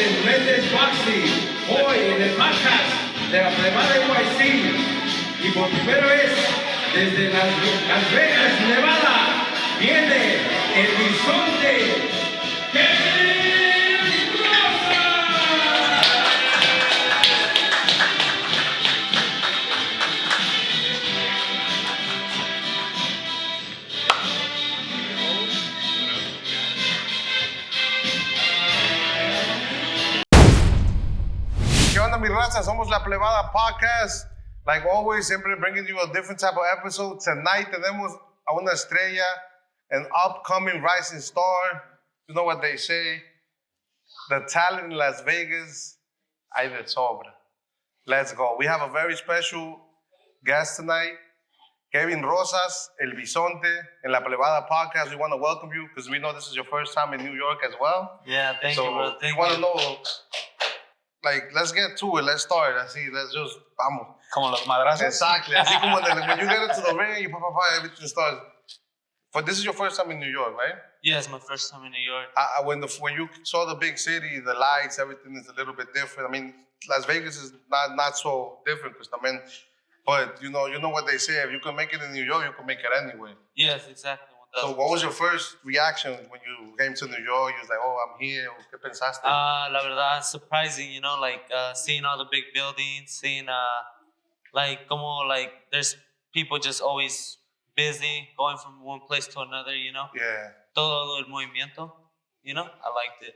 en Redes Boxing, hoy en el podcast de la Plebada Nyc y por primera vez desde Las Vegas, Nevada, viene el bisonte Rosas. ¿Qué onda, mi raza? Somos la Plebada Podcast. Like always, siempre bringing you a different type of episode. Tonight tenemos a una estrella, an upcoming rising star. You know what they say? The talent in Las Vegas, hay de sobra. Let's go. We have a very special guest tonight, Kevin Rosas, El Bisonte, in La Plebada Podcast. We want to welcome you because we know this is your first time in New York as well. Yeah, thank you, bro. We want to know, like, let's get to it. Let's start. Así, let's just, vamos. Como los madrazos. Exactly. Así como when you get into the ring, you everything starts. But this is your first time in New York, right? Yeah, it's my first time in New York. When you saw the big city, the lights, everything is a little bit different. I mean, Las Vegas is not so different, but you know what they say. If you can make it in New York, you can make it anywhere. Yes, exactly. So what was your first reaction when you came to New York? You was like, oh, I'm here. ¿Qué pensaste? La verdad, surprising, you know, like seeing all the big buildings, seeing there's people just always busy, going from one place to another, you know? Yeah. Todo el movimiento, you know? I liked it.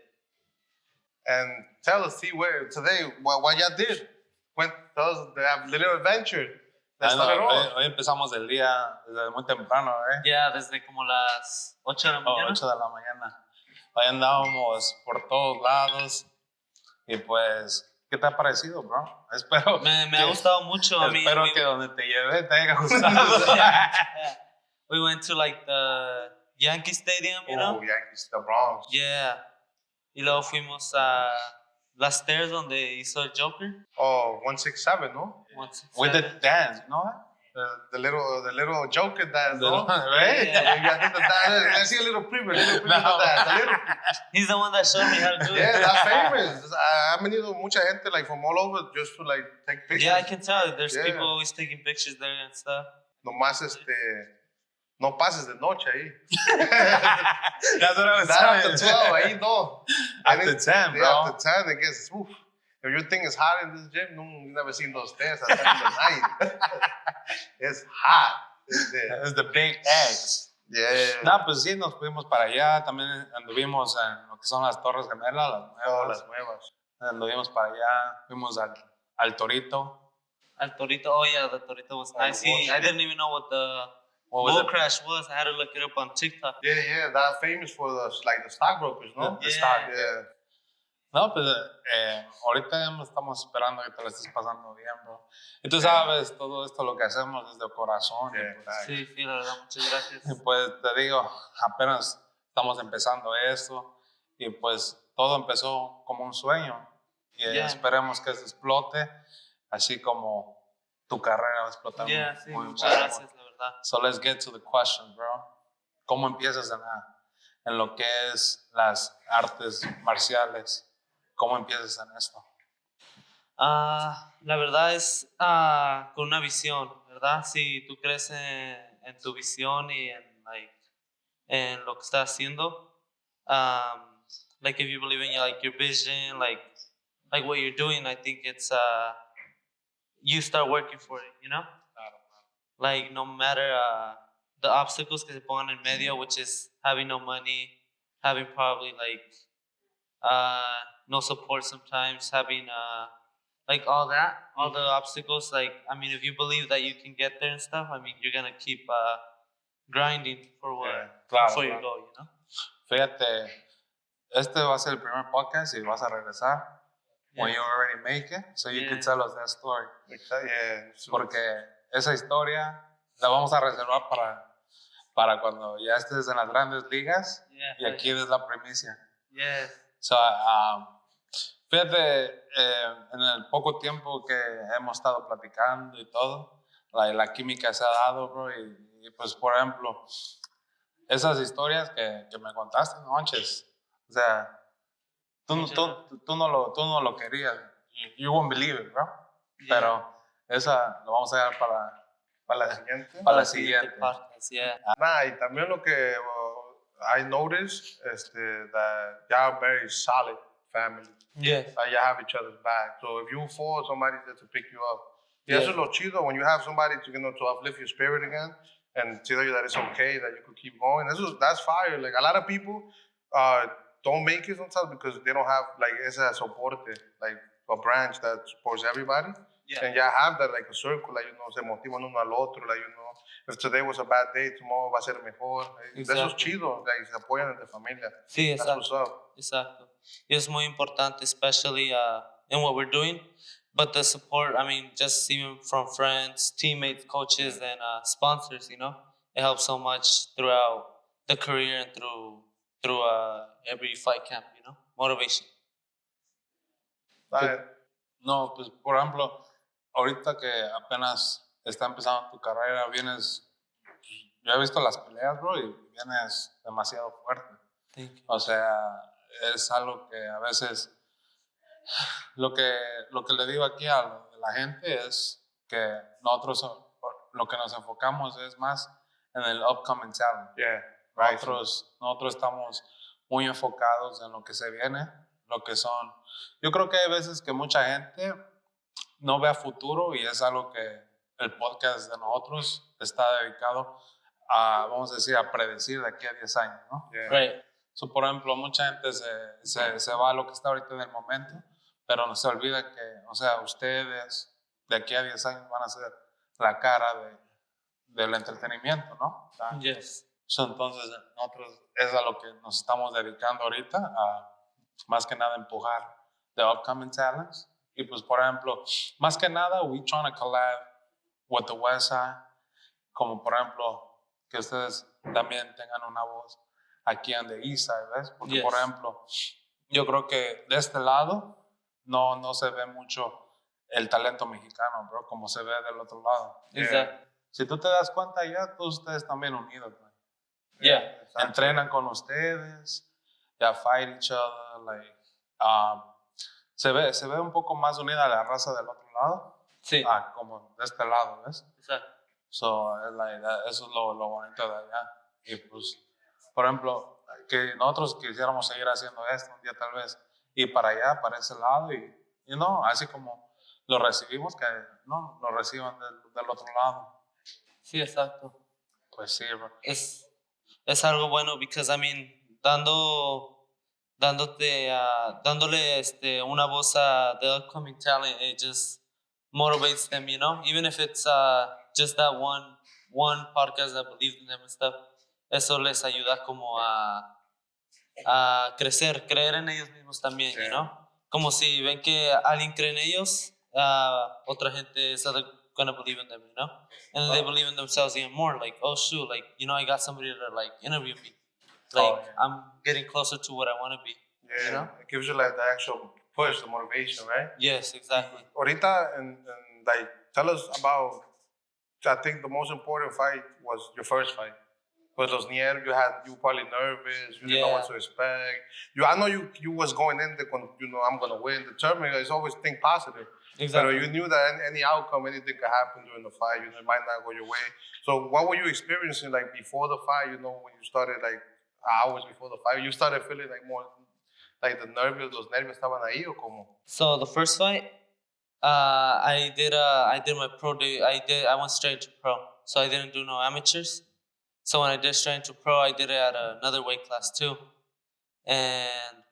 And tell us, see, today, what y'all did. Tell us the little adventure. Hoy empezamos el día desde muy temprano, ¿eh? Yeah, desde como las 8 de la mañana. 8 de la mañana. Hoy andábamos por todos lados. Y pues, ¿qué te ha parecido, bro? Espero me ha gustado mucho. Espero que donde te llevé te haya gustado. We went to like the Yankee Stadium, you know? Yankees, the Bronx. Yeah. Y luego fuimos a las stairs donde hizo el Joker. Oh, 167, no? 167. With the dance, you know? The little Joker dance, no? Right? I think the dance. I see a little preview of that. He's the one that showed me how to do it. Yeah, that's famous. I've venido mucha gente like from all over just to like take pictures. Yeah, I can tell. There's people always taking pictures there and stuff. Nomás no pases de noche ahí. That's what I was Not saying. after 12, ahí no. After 10, bro. After 10, it gets, oof. If you think it's hot in this gym, you've never seen those stairs at 10 in the night. It's hot. It's the big X. Yeah. No, pues sí, nos fuimos para allá. También anduvimos en lo que son las Torres Gemelas, Las nuevas. Anduvimos para allá. Fuimos al Torito. Al Torito. Oh, yeah, the Torito was nice. I didn't even know what the bull crash was. I had to look it up on TikTok. Yeah, that's famous for the stockbrokers, no? The stock, yeah. No, pues ahorita estamos esperando que te lo estés pasando bien, bro. Y tú sabes, todo esto lo que hacemos desde el corazón. Yeah, sí, la verdad, muchas gracias. Y pues te digo, apenas estamos empezando esto y pues todo empezó como un sueño. Y esperemos que se explote, así como tu carrera va a explotar. Yeah, sí, muchas gracias, la verdad. So let's get to the question, bro. ¿Cómo empiezas en lo que es las artes marciales? ¿Cómo empiezas en esto? La verdad es con una visión, ¿verdad? Si tú crees en tu visión y en lo que estás haciendo, like if you believe in your vision, like what you're doing, I think it's you start working for it, you know? Like no matter the obstacles que se pongan en medio, which is having no money, having probably no support sometimes, having all the obstacles. Like, I mean, if you believe that you can get there and stuff, I mean, you're gonna keep grinding for your goal, you know? Fíjate, este va a ser el primer podcast y vas a regresar when you already make it, so you can tell us that story. Yeah. Porque esa historia la vamos a reservar para cuando ya estés en las grandes ligas y aquí es la primicia. Yes. So, fíjate, en el poco tiempo que hemos estado platicando y todo, la química se ha dado, bro, y pues, por ejemplo, esas historias que me contaste, no manches, o sea, tú no lo querías. You won't believe it, bro. Yeah. Pero esa lo vamos a dejar Para la siguiente. para la siguiente. podcast, yeah. Nah, y también lo que I noticed that y'all are very solid family. Yes. You have each other's back. So if you fall, somebody's there to pick you up. Y Yeah. eso es lo chido when you have somebody to uplift your spirit again and tell you that it's okay, that you could keep going. That's fire. Like a lot of people don't make it sometimes because they don't have like ese soporte, like a branch that supports everybody. Yeah. And you have that like a circle, like, se motivan uno al otro, like, if today was a bad day, tomorrow va a ser mejor. Exactly. Eso es chido, like, se apoyan entre familia. Sí, That's what's up. Exacto. Y es muy importante, especially in what we're doing. But the support, I mean, just even from friends, teammates, coaches, and sponsors, it helps so much throughout the career and through every fight camp, motivation. No, pues por ejemplo, ahorita que apenas está empezando tu carrera, yo he visto las peleas, bro, y vienes demasiado fuerte. Thank you. O sea, es algo que a veces, lo que le digo aquí a la gente es que nosotros lo que nos enfocamos es más en el upcoming talent. Yeah, right. Nosotros estamos muy enfocados en lo que se viene, lo que son. Yo creo que hay veces que mucha gente no ve a futuro y es algo que el podcast de nosotros está dedicado a, vamos a decir, a predecir de aquí a 10 años, ¿no? Yeah. Right. So, por ejemplo, mucha gente se va a lo que está ahorita en el momento, pero no se olvida que, o sea, ustedes de aquí a 10 años van a ser la cara del entretenimiento, ¿no? Yes. So, entonces, nosotros es a lo que nos estamos dedicando ahorita, a más que nada empujar the upcoming talents. Y pues, por ejemplo, más que nada, we trying to collab with the West Side, como por ejemplo, que ustedes también tengan una voz aquí en the East Side, ¿ves? Porque, Yes. por ejemplo, yo creo que de este lado no se ve mucho el talento mexicano, bro, como se ve del otro lado. Exactly. Si tú te das cuenta, ya todos ustedes también unidos, bro. Yeah. Entrenan con ustedes, ya fight each other, like, se ve un poco más unida la raza del otro lado, Sí. como de este lado, ¿ves? Exacto. So, eso es lo bonito de allá. Y pues, por ejemplo, que nosotros quisiéramos seguir haciendo esto un día tal vez, y para allá, para ese lado, y así como lo recibimos, que no lo reciban del otro lado. Sí, exacto. Pues sí, bro. Es algo bueno because I mean dándole una voz a the upcoming talent, it just motivates them, even if it's just that one podcast that believes in them and stuff. Eso les ayuda como a creer en ellos mismos también, como si ven que alguien cree en ellos, otra gente is gonna believe in them, and they believe in themselves even more, like, oh shoot, like, I got somebody to like interview me, like, I'm getting closer to what I want to be. Yeah, it gives you like the actual push, the motivation, right? Yes, exactly. Ahorita, and like, tell us about, I think the most important fight was your first fight. Pues los nervios, you were probably nervous, you didn't know what to expect. I know you was going in there, I'm going to win, determined, it's always think positive. Exactly. But you knew that any outcome, anything could happen during the fight, it might not go your way. So what were you experiencing like before the fight, when you started like hours before the fight, you started feeling like more, like los nervios estaban ahí o como? So the first fight, I did my pro day. I went straight to pro. So I didn't do no amateurs. So when I did straight to pro, I did it at another weight class too. And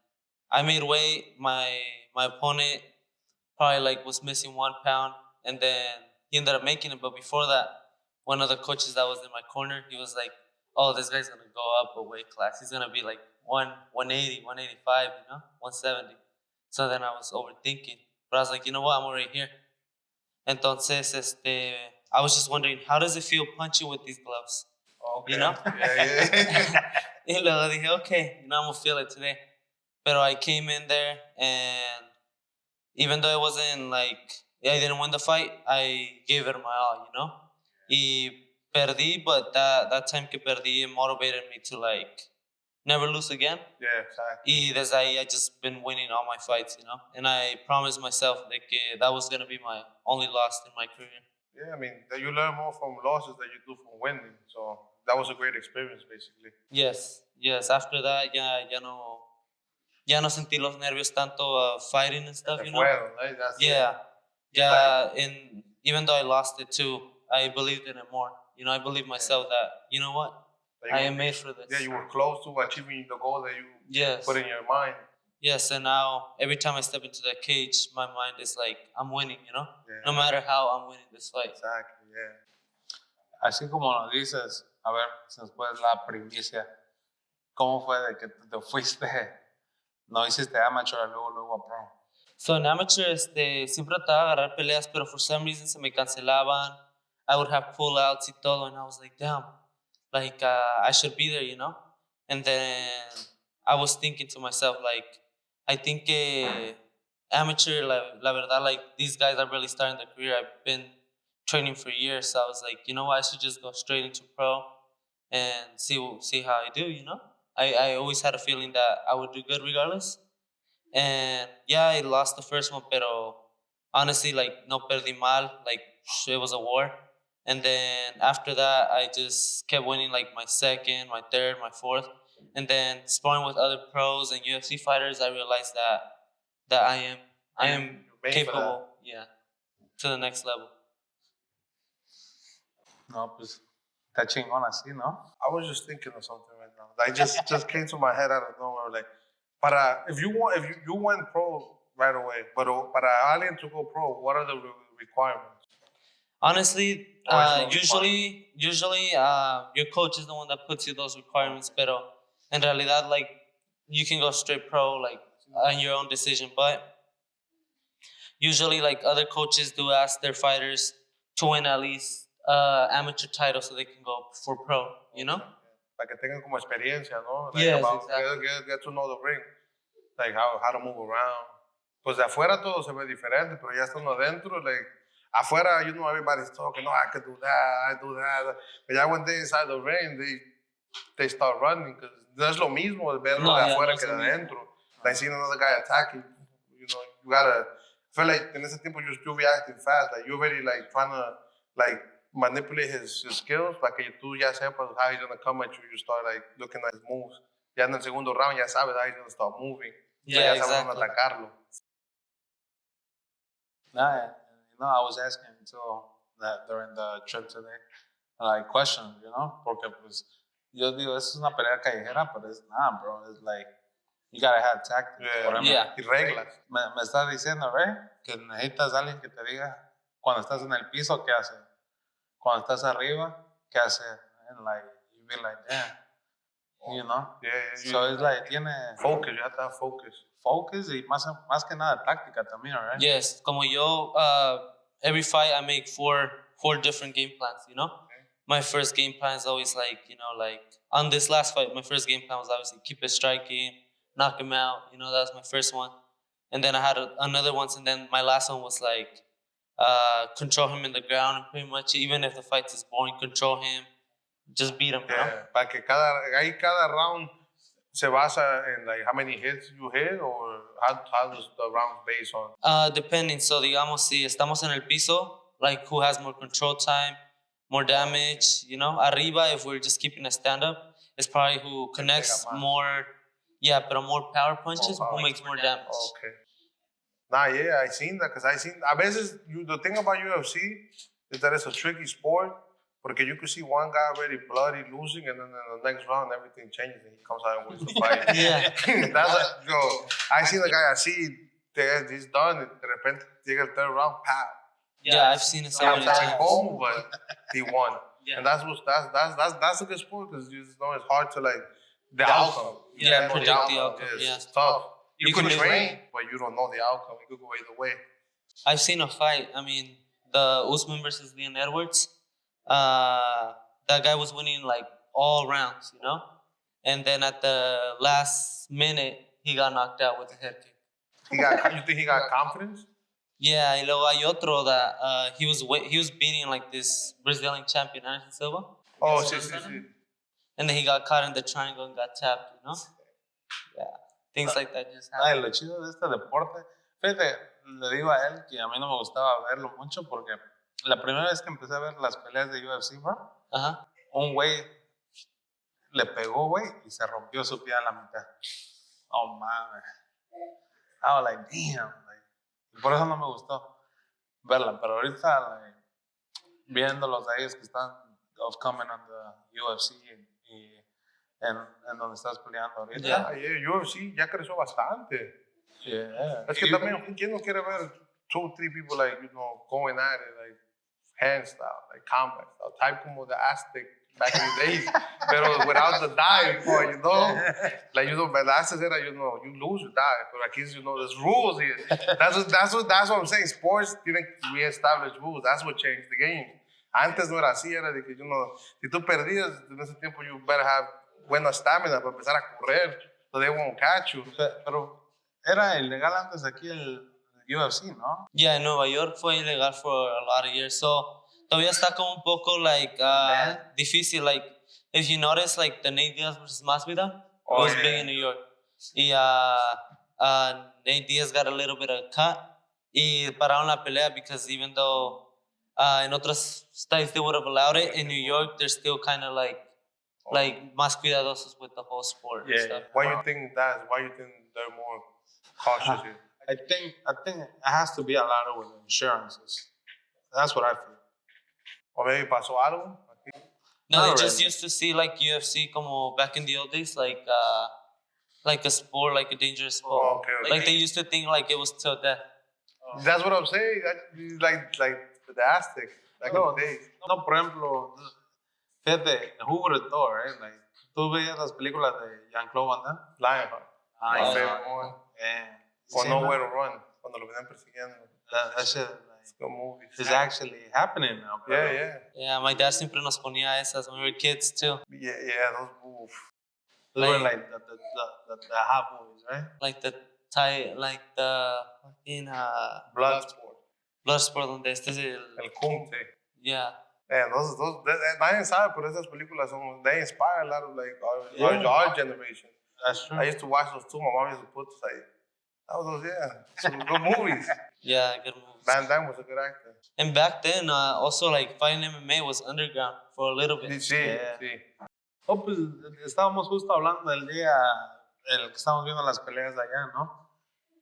I made weight. My opponent probably like was missing 1 pound, and then he ended up making it. But before that, one of the coaches that was in my corner, he was like, "Oh, this guy's gonna go up a weight class. He's gonna be like 180, 185, 170." So then I was overthinking, but I was like, you know what? I'm already here. Entonces, I was just wondering, how does it feel punching with these gloves? Okay. Yeah. Y luego dije, okay, I'm gonna feel it today. But I came in there, and even though it wasn't like, I didn't win the fight, I gave it my all, Y perdí, but that time que perdí, it motivated me to like never lose again. Yeah, exactly. Y desde ahí I just been winning all my fights, you know. And I promised myself that was gonna be my only loss in my career. Yeah, I mean, that you learn more from losses than you do from winning. So that was a great experience, basically. Yes. After that, ya no sentí los nervios tanto fighting and stuff, you know. Right? That's Yeah, it. Like, and even though I lost it too, I believed in it more. You know, I believed myself that, you know what, I am made for this. Yeah, you were close to achieving the goal that you put in your mind. Yes, and now every time I step into that cage, my mind is like, I'm winning, you know? Yeah. No matter how, I'm winning this fight. Exactly, yeah. Así como nos dices, a ver, si nos puedes la primicia, ¿cómo fue de que te fuiste? No hiciste amateur, luego a pro. So in amateur, siempre trataba de agarrar peleas, pero for some reason se me cancelaban. I would have pull-outs y todo, and I was like, damn, like, I should be there, you know? And then I was thinking to myself, like, I think amateur, la verdad, like, these guys are really starting their career. I've been training for years, so I was like, you know what, I should just go straight into pro and see how I do, you know? I always had a feeling that I would do good regardless. And yeah, I lost the first one, pero honestly, like, no perdí mal. Like, it was a war. And then after that, I just kept winning, like, my second, my third, my fourth. And then sparring with other pros and UFC fighters, I realized that I am capable, to the next level. No, pues, está chingón así, ¿no? I was just thinking of something right now. Like, just came to my head out of nowhere. Like, if you went pro right away, but para alguien to go pro, what are the requirements? Honestly, usually, your coach is the one that puts you those requirements. Pero en realidad, like, you can go straight pro, like, on your own decision. But usually, like, other coaches do ask their fighters to win at least amateur title so they can go for pro. You know? Para que tengan como experiencia, ¿no? Like, yes, exactly. Get to know the ring, like how to move around. Pues de afuera todo se ve diferente, pero ya estando adentro, like. Afuera, you know, everybody's talking, I could do that, I do that. But ya when they inside the ring, they start running, because no es lo mismo verlo de afuera que de adentro. Like seeing another guy attacking, you know, you gotta, I feel like en ese tiempo you're reacting fast, like you're already like trying to like manipulate his skills, para que tú ya sepas how he's gonna come at you, you start like looking at his moves. Ya en el segundo round ya sabes how he's gonna start moving. Yeah, ya sabes cómo atacarlo. No, I was asking so that during the trip today, like questions, you know, porque pues yo digo, es una pelea callejera, pero es nada, bro. It's like you gotta have tactics. Y reglas. Me estás diciendo, right, que necesitas a alguien que te diga cuando estás en el piso qué hacer, cuando estás arriba qué hacer, and like you be like, damn, you know. Yeah. So it's like tiene focus. You have to have focus. Focus y más que nada táctica también, right? Yes, como yo, every fight I make four different game plans, you know? Okay. My first game plan is always like, you know, like on this last fight, my first game plan was obviously keep it striking, knock him out, you know, that was my first one. And then I had another one, and then my last one was like control him in the ground, and pretty much even if the fight is boring, control him, just beat him, you know? Para que cada round se basa en like how many hits you hit, or how does the round based on? Depending. So digamos si estamos en el piso, like who has more control time, more damage, you know. Arriba, if we're just keeping a stand up, it's probably who connects more, pero more power punches, who makes more damage. Okay. Nah, yeah, I seen that, because a veces the thing about UFC is that it's a tricky sport. Porque you could see one guy already bloody losing, and then in the next round everything changes and he comes out and wins the fight. I seen the guy he's done, and de repente llega el third round, pow. Yeah, I've seen it so many times. Home, but he won. And that's a good sport, because you know it's hard to like the outcome. Predict the outcome. It's tough. You could train, but you don't know the outcome. It could go either way. I've seen a fight. I mean, the Usman versus Leon Edwards. That guy was winning like all rounds, you know, and then at the last minute he got knocked out with a head kick. You think he got confidence? Yeah, y luego hay otro that he was beating like this Brazilian champion, Anderson Silva. Oh, sí. and then he got caught in the triangle and got tapped, you know? Yeah, things like that just happen. Ay, lo chido de este deporte, fíjate, le digo a él que a mí no me gustaba verlo mucho porque la primera vez que empecé a ver las peleas de UFC, bro, un güey le pegó, güey, y se rompió su pie a la mitad. Oh, mames. I was like, damn. Like, y por eso no me gustó verla, pero ahorita, like, viendo los de ellos que están upcoming on the UFC y en donde estás peleando ahorita. Yeah, UFC ya creció bastante. Yeah. Es que también, ¿quién no quiere ver 2, 3 people like, going at it, like hand style, like combat style, type como the Aztec back in the days, pero without the dive part, like, the Aztecs era, you lose or die, but aquí, there's rules here. That's what I'm saying. Sports didn't reestablish rules. That's what changed the game. Antes no era así, era de que, si tú perdías en ese tiempo, you better have buena stamina para empezar a correr, so they won't catch you. Pero era ilegal antes aquí el UFC, ¿no? Yeah, en Nueva York fue ilegal for a lot of years, so todavía está como un poco like difícil. Like if you notice, like the Nate Diaz versus Masvidal was big in New York. Y Nate Diaz got a little bit of cut y pararon la pelea because even though in otros states they would have allowed it, in New York they're still kind of like más cuidadosos with the whole sport. Yeah. And stuff. Why you think they're more cautious here? I think it has to be a lot of with insurances. That's what I feel. O maybe pasó algo. No, they Not just really. used to see like UFC como back in the old days, like a sport, like a dangerous sport. Oh, okay. Like they used to think like it was till death. That's what I'm saying. Like the Aztec back in the days. No, por ejemplo, fíjate, who would have thought, right? Like, tú veías las películas de Jean-Claude Van Damme. Lionheart. Ah, My yeah. favorite one. Or Nowhere to Run, cuando lo venían persiguiendo. That shit, It's good movies. is actually happening now, bro. Yeah. Yeah, my dad siempre nos ponía esas when we were kids too. Yeah, those moves. Those were like the hot movies, right? Like the fucking Bloodsport, donde este es el El Kumte. yeah. Man, those nadie sabe, pero esas películas they inspire a lot of like our generation. That's true. I used to watch those too. My mom used to put some good movies. Yeah, good movies. Van Damme was a good actor. And back then, also like fighting MMA was underground for a little bit. Sí. Oh, pues estábamos justo hablando del día, el que estábamos viendo las peleas de allá, ¿no?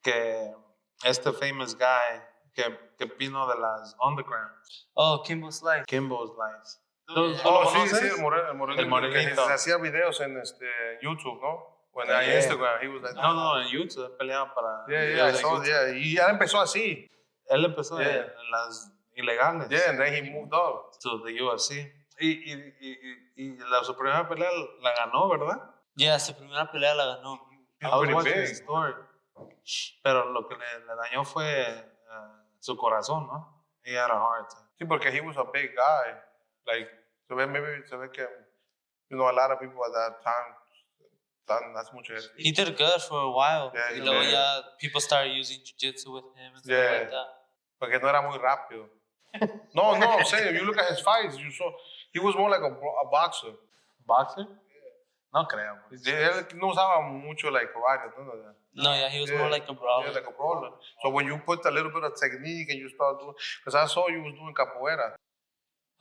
Que este famous guy que vino de las underground. Oh, Kimbo Slice. Kimbo Slice. Sí, el morenito. El morenito. Que se hacía videos en YouTube, ¿no? When on Instagram, he was like... No, en YouTube peleaba para... Yeah. Y ya empezó así. Él empezó en las ilegales. Yeah, and then he moved up. To the UFC. Y su primera pelea la ganó, ¿verdad? Yeah, su primera pelea la ganó. I was pretty watching big. his story. Pero lo que le dañó fue su corazón, ¿no? He had a heart attack. Sí, porque he was a big guy. Like, se ve que, a lot of people at that time, that's mucho. He did good for a while. Yeah, Y he luego did. ya people started using jiu-jitsu with him and stuff Yeah. like that. Porque no era muy rápido. No, I'm saying, if you look at his fights, he was more like a boxer. ¿Boxer? No creo. Pues. Él no usaba mucho like karate, no. No, yeah, he was more like a brawler. Yeah, like a brawler. So when you put a little bit of technique and you start doing, because I saw you was doing capoeira.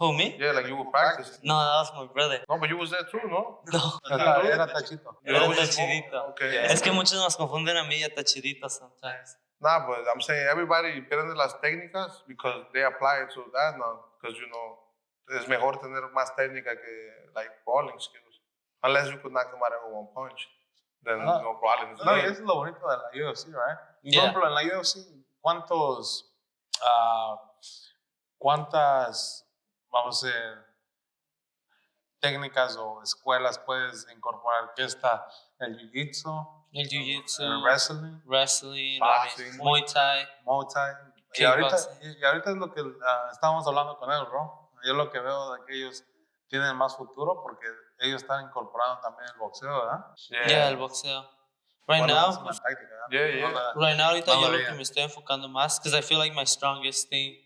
Who, me? Yeah, like you were practicing. No, that was my brother. No, but you was there too, no? No, Era tachito. era Tachidito. Okay. Yeah. Es que muchos nos confunden a mí y a Tachidito sometimes. Nah, but I'm saying everybody aprende las técnicas because they apply it to that now. Because, es mejor tener más técnica que like brawling skills. Unless you could knock them out in one punch. Then brawling is No, good. eso es lo bonito de la UFC, right? Yeah. Por ejemplo, en la UFC, ¿cuántas, vamos a decir, técnicas o escuelas puedes incorporar? ¿Qué está? El jiu-jitsu, El jiu-jitsu, el wrestling, wrestling, Boxing. Muay Thai. Muay Thai. Y Kickboxing. ahorita es lo que estábamos hablando con él, bro. Yo lo que veo de que ellos tienen más futuro porque ellos están incorporando también el boxeo, ¿verdad? Yeah, el boxeo. Right Bueno, es now, una táctica, ¿verdad? Yeah. right now ahorita No yo lo lo veía. que me estoy enfocando más, because I feel like my strongest thing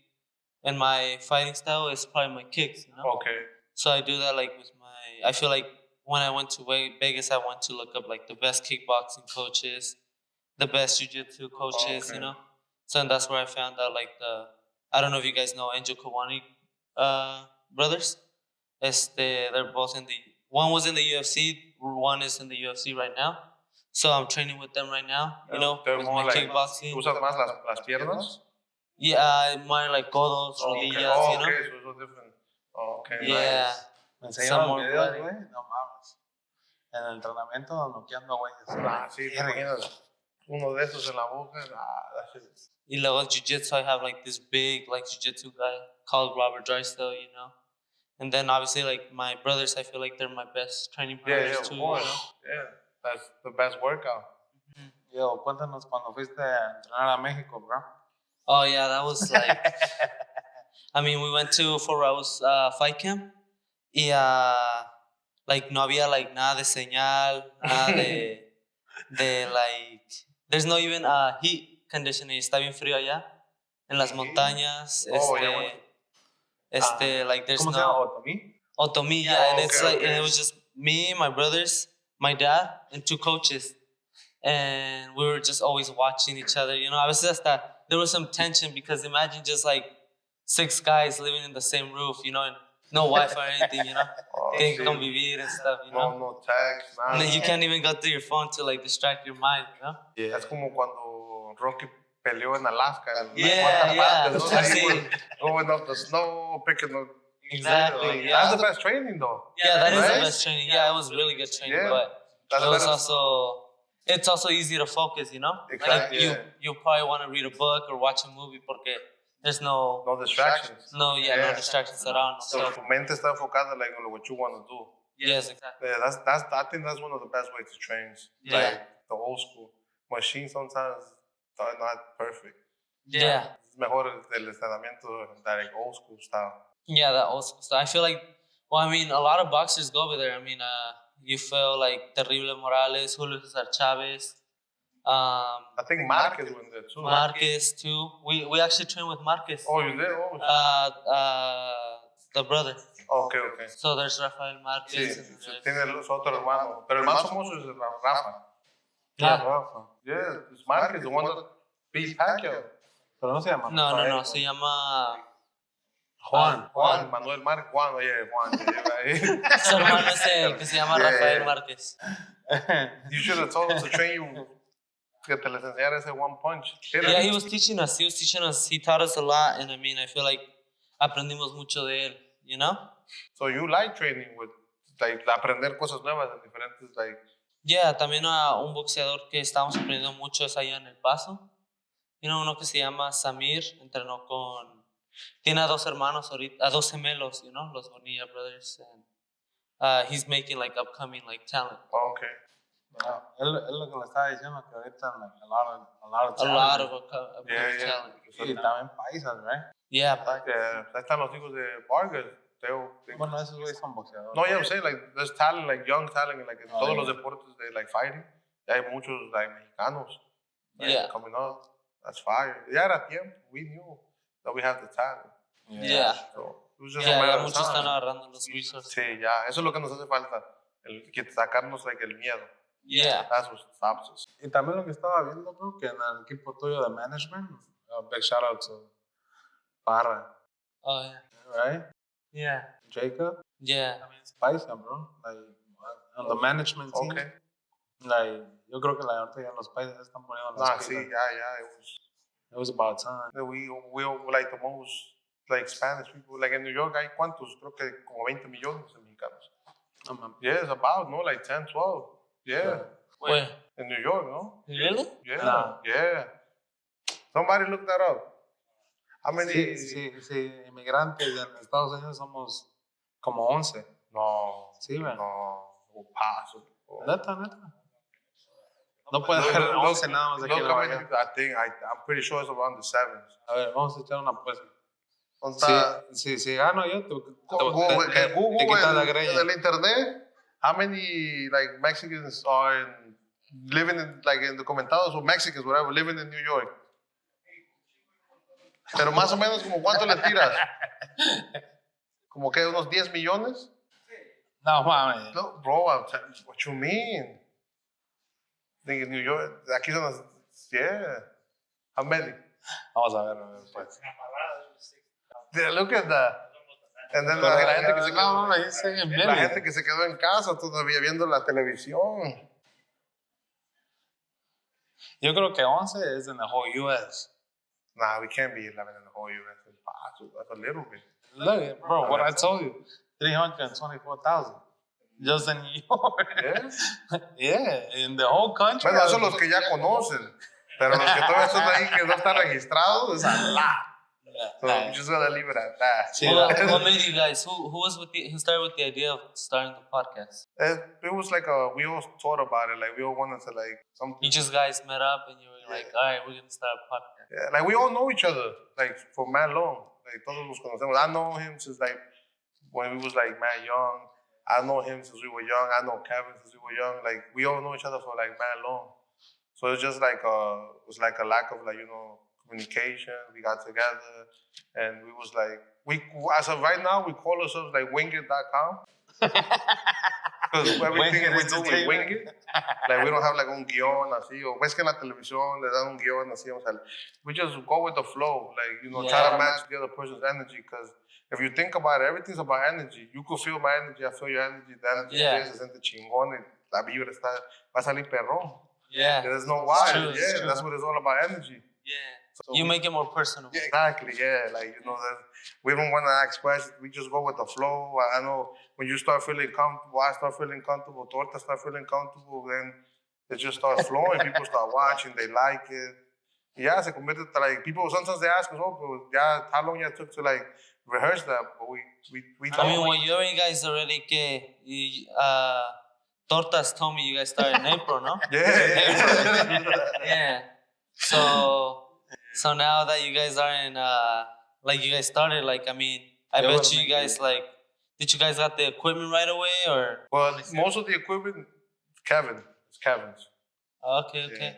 in my fighting style is probably my kicks, you know? Okay. So I do that like with I feel like when I went to Vegas, I went to look up like the best kickboxing coaches, the best jiu-jitsu coaches, you know. So and that's where I found out like I don't know if you guys know Angel Kawani brothers. They're both in the one was in the UFC, one is in the UFC right now. So I'm training with them right now, you know, with my kickboxing. ¿Usas más las piernas? Yeah, my like codos, rodillas, you know. Okay, so it's different. Okay, Yeah. nice. Me enseñaron Some videos, more güey, no mames. En el entrenamiento, noqueando güeyes. Ah, sí, te imaginas uno de esos en la boca. That shit. Y luego jiu-jitsu, I have like this big like jiu-jitsu guy called Robert Drysdale, you know. And then obviously like my brothers, I feel like they're my best training partners Of too. course. You know? Yeah, that's the best workout. Yo, cuéntanos cuando fuiste a entrenar a México, bro. Oh yeah, that was like, I mean, we went to Fort Rouse fight camp. Y like no había like nada de señal, nada de like, there's no even heat conditioning. Está bien frío allá en las montañas. Like there's ¿Cómo se no llama? Otomi, yeah, and it's like, and it was just me, my brothers, my dad, and 2 coaches, and we were just always watching each other. You know, I was just there was some tension because imagine just like 6 guys living in the same roof, you know, and no Wi-Fi or anything, you know, can't convivir and stuff, you know. No text, nada. And then you can't even go through your phone to like distract your mind, you know. Yeah. Es como cuando Rocky peleó en Alaska. Yeah. Going up the snow, picking up. Exactly. Yeah. That's the best training, though. Yeah, that is right? the best training. Yeah, it was really good training, Yeah. but it was it's also easy to focus, you know. Exactly. Like you probably want to read a book or watch a movie porque there's no distractions. No distractions at all. So tu mente está enfocada like on what you want to do. Yes, exactly. Yeah, I think that's one of the best ways to train. Yeah. Like the old school machines sometimes are not perfect. Yeah. Es mejor el entrenamiento like old school style. Yeah, that old school style. I feel like, well, I mean, a lot of boxers go over there. I mean, you feel like Terrible Morales, Julio Cesar Chavez. I think Marquez went there too. Marquez too. We actually trained with Marquez. Oh, you did? Oh. The brother. Okay. So there's Rafael Marquez. Sí, tiene su otro hermano. Pero el más famoso es Rafa. Yeah. Rafa. Yeah, it's Marquez, the one that beat Pacquiao. Pero no se llama. No, se llama Juan Manuel Márquez. Juan. Su hermano es el que se llama Rafael Márquez. You should have told us to train you. Que te les enseñara ese one punch. Yeah, he was teaching us. He taught us a lot, and I mean, I feel like aprendimos mucho de él, you know? So you like training with, like, aprender cosas nuevas en diferentes, like... Yeah, también un boxeador que estábamos aprendiendo mucho es allá en El Paso. Tiene uno que se llama Samir, entrenó tiene a 2 hermanos ahorita, a 2 gemelos, you know, los Bonilla brothers, and he's making like upcoming like talent. Okay. Wow. Es lo que le estaba diciendo, que ahorita like, a lot of talent. A lot of talent. Y también paisas, right? Yeah, Ahí están los hijos de Vargas. Bueno, esos güeyes son boxeadores. No, I'm saying, like, there's talent, like, young talent, like, en todos los deportes de, like, fighting. Ya hay muchos, like, mexicanos coming up. That's fire. Ya era tiempo. We knew that we have the talent. Yeah. So, it was just ya muchos están agarrando los resources. Sí, ya. Eso es lo que nos hace falta. Sacarnos, like, el miedo. Yeah. That's what stops us. Y también lo que estaba viendo, bro, que en el equipo tuyo de management, big shout out to Parra. Oh, yeah. Right? Yeah. Jacob? Yeah. I mean, it's paisa, bro. Like, on the management team. Okay. Like, yo creo que la ahorita ya los países están poniendo las sí, pilas. ya. It was about time. We like the most, like, Spanish people. Like, en New York hay cuántos? Creo que como 20 millones de mexicanos. Yeah, it's about, no? Like 10, 12. Yeah. Where? In New York, no? Really? Yeah. No. Yeah. Somebody look that up. How many? Sí, inmigrantes en Estados Unidos somos como 11. No. Sí, güey. No. Paso. Neta. No puede haber 11 nada más de aquí. I'm pretty sure it's around the 7. A ver, vamos a echar una apuesta. Si gano yo, te quitas la greña. En el internet, how many, like, Mexicans are living in, like, in documentados or Mexicans, whatever, living in New York? Pero más o menos, como ¿cuánto le tiras? ¿Como que unos 10 millones? No, mami. No, bro, what you mean? Think in New York, aquí son las... Yeah. How many? Vamos a ver, pues. Yeah, look at that. And then la gente que se quedó... No, ahí se La gente que se quedó en casa todavía viendo la televisión. Yo creo que 11 is in the whole U.S. Nah, we can't be 11 in the whole U.S. It's possible. That's a little bit. Look, bro, what I told you. 324,000. Just in New York. Yeah. Yeah, in the whole country. Bueno, esos son los que ya conocen. Pero los que todavía están ahí que no están registrados, es a lot. So I'm just gonna leave it at that. Sí, What made you guys? Who was with who started with the idea of starting the podcast? It was like we all thought about it. Like we all wanted to like something. You just guys met up and you were like, all right, we're gonna start a podcast. Yeah, like we all know each other. Like for mad long. Like todos nos conocemos. I know him since like when we was like mad young. I know him since we were young. I know Kevin since we were young. Like we all know each other for like mad long. So it's just like it was like a lack of like communication. We got together and we was like as of right now we call ourselves like wingit.com. Because everything we do we wing it. Like we don't have like un guión así o ves que en la televisión le dan un guión así, o sea, we just go with the flow, like try to match the other person's energy. Because if you think about it, everything's about energy. You could feel my energy, I feel your energy, the energy se siente chingón y la vibra va a salir perrón. Yeah. There's no why. That's what it's all about, energy. Yeah. So You make it more personal. Yeah, exactly. Yeah, like we don't want to ask questions. We just go with the flow. I know when you start feeling comfortable, I start feeling comfortable, Torta start feeling comfortable, then it just starts flowing. People start watching, they like it. Yeah, se convierte like people. Sometimes they ask us, how long it took to like rehearse that? But we I mean, when you guys already Tortas told me you guys started in April, no? Yeah. Yeah. So now that you guys are in, you guys started, I bet you guys, did you guys got the equipment right away, or? Well, most of the equipment, it's Kevin's. Okay. Yeah.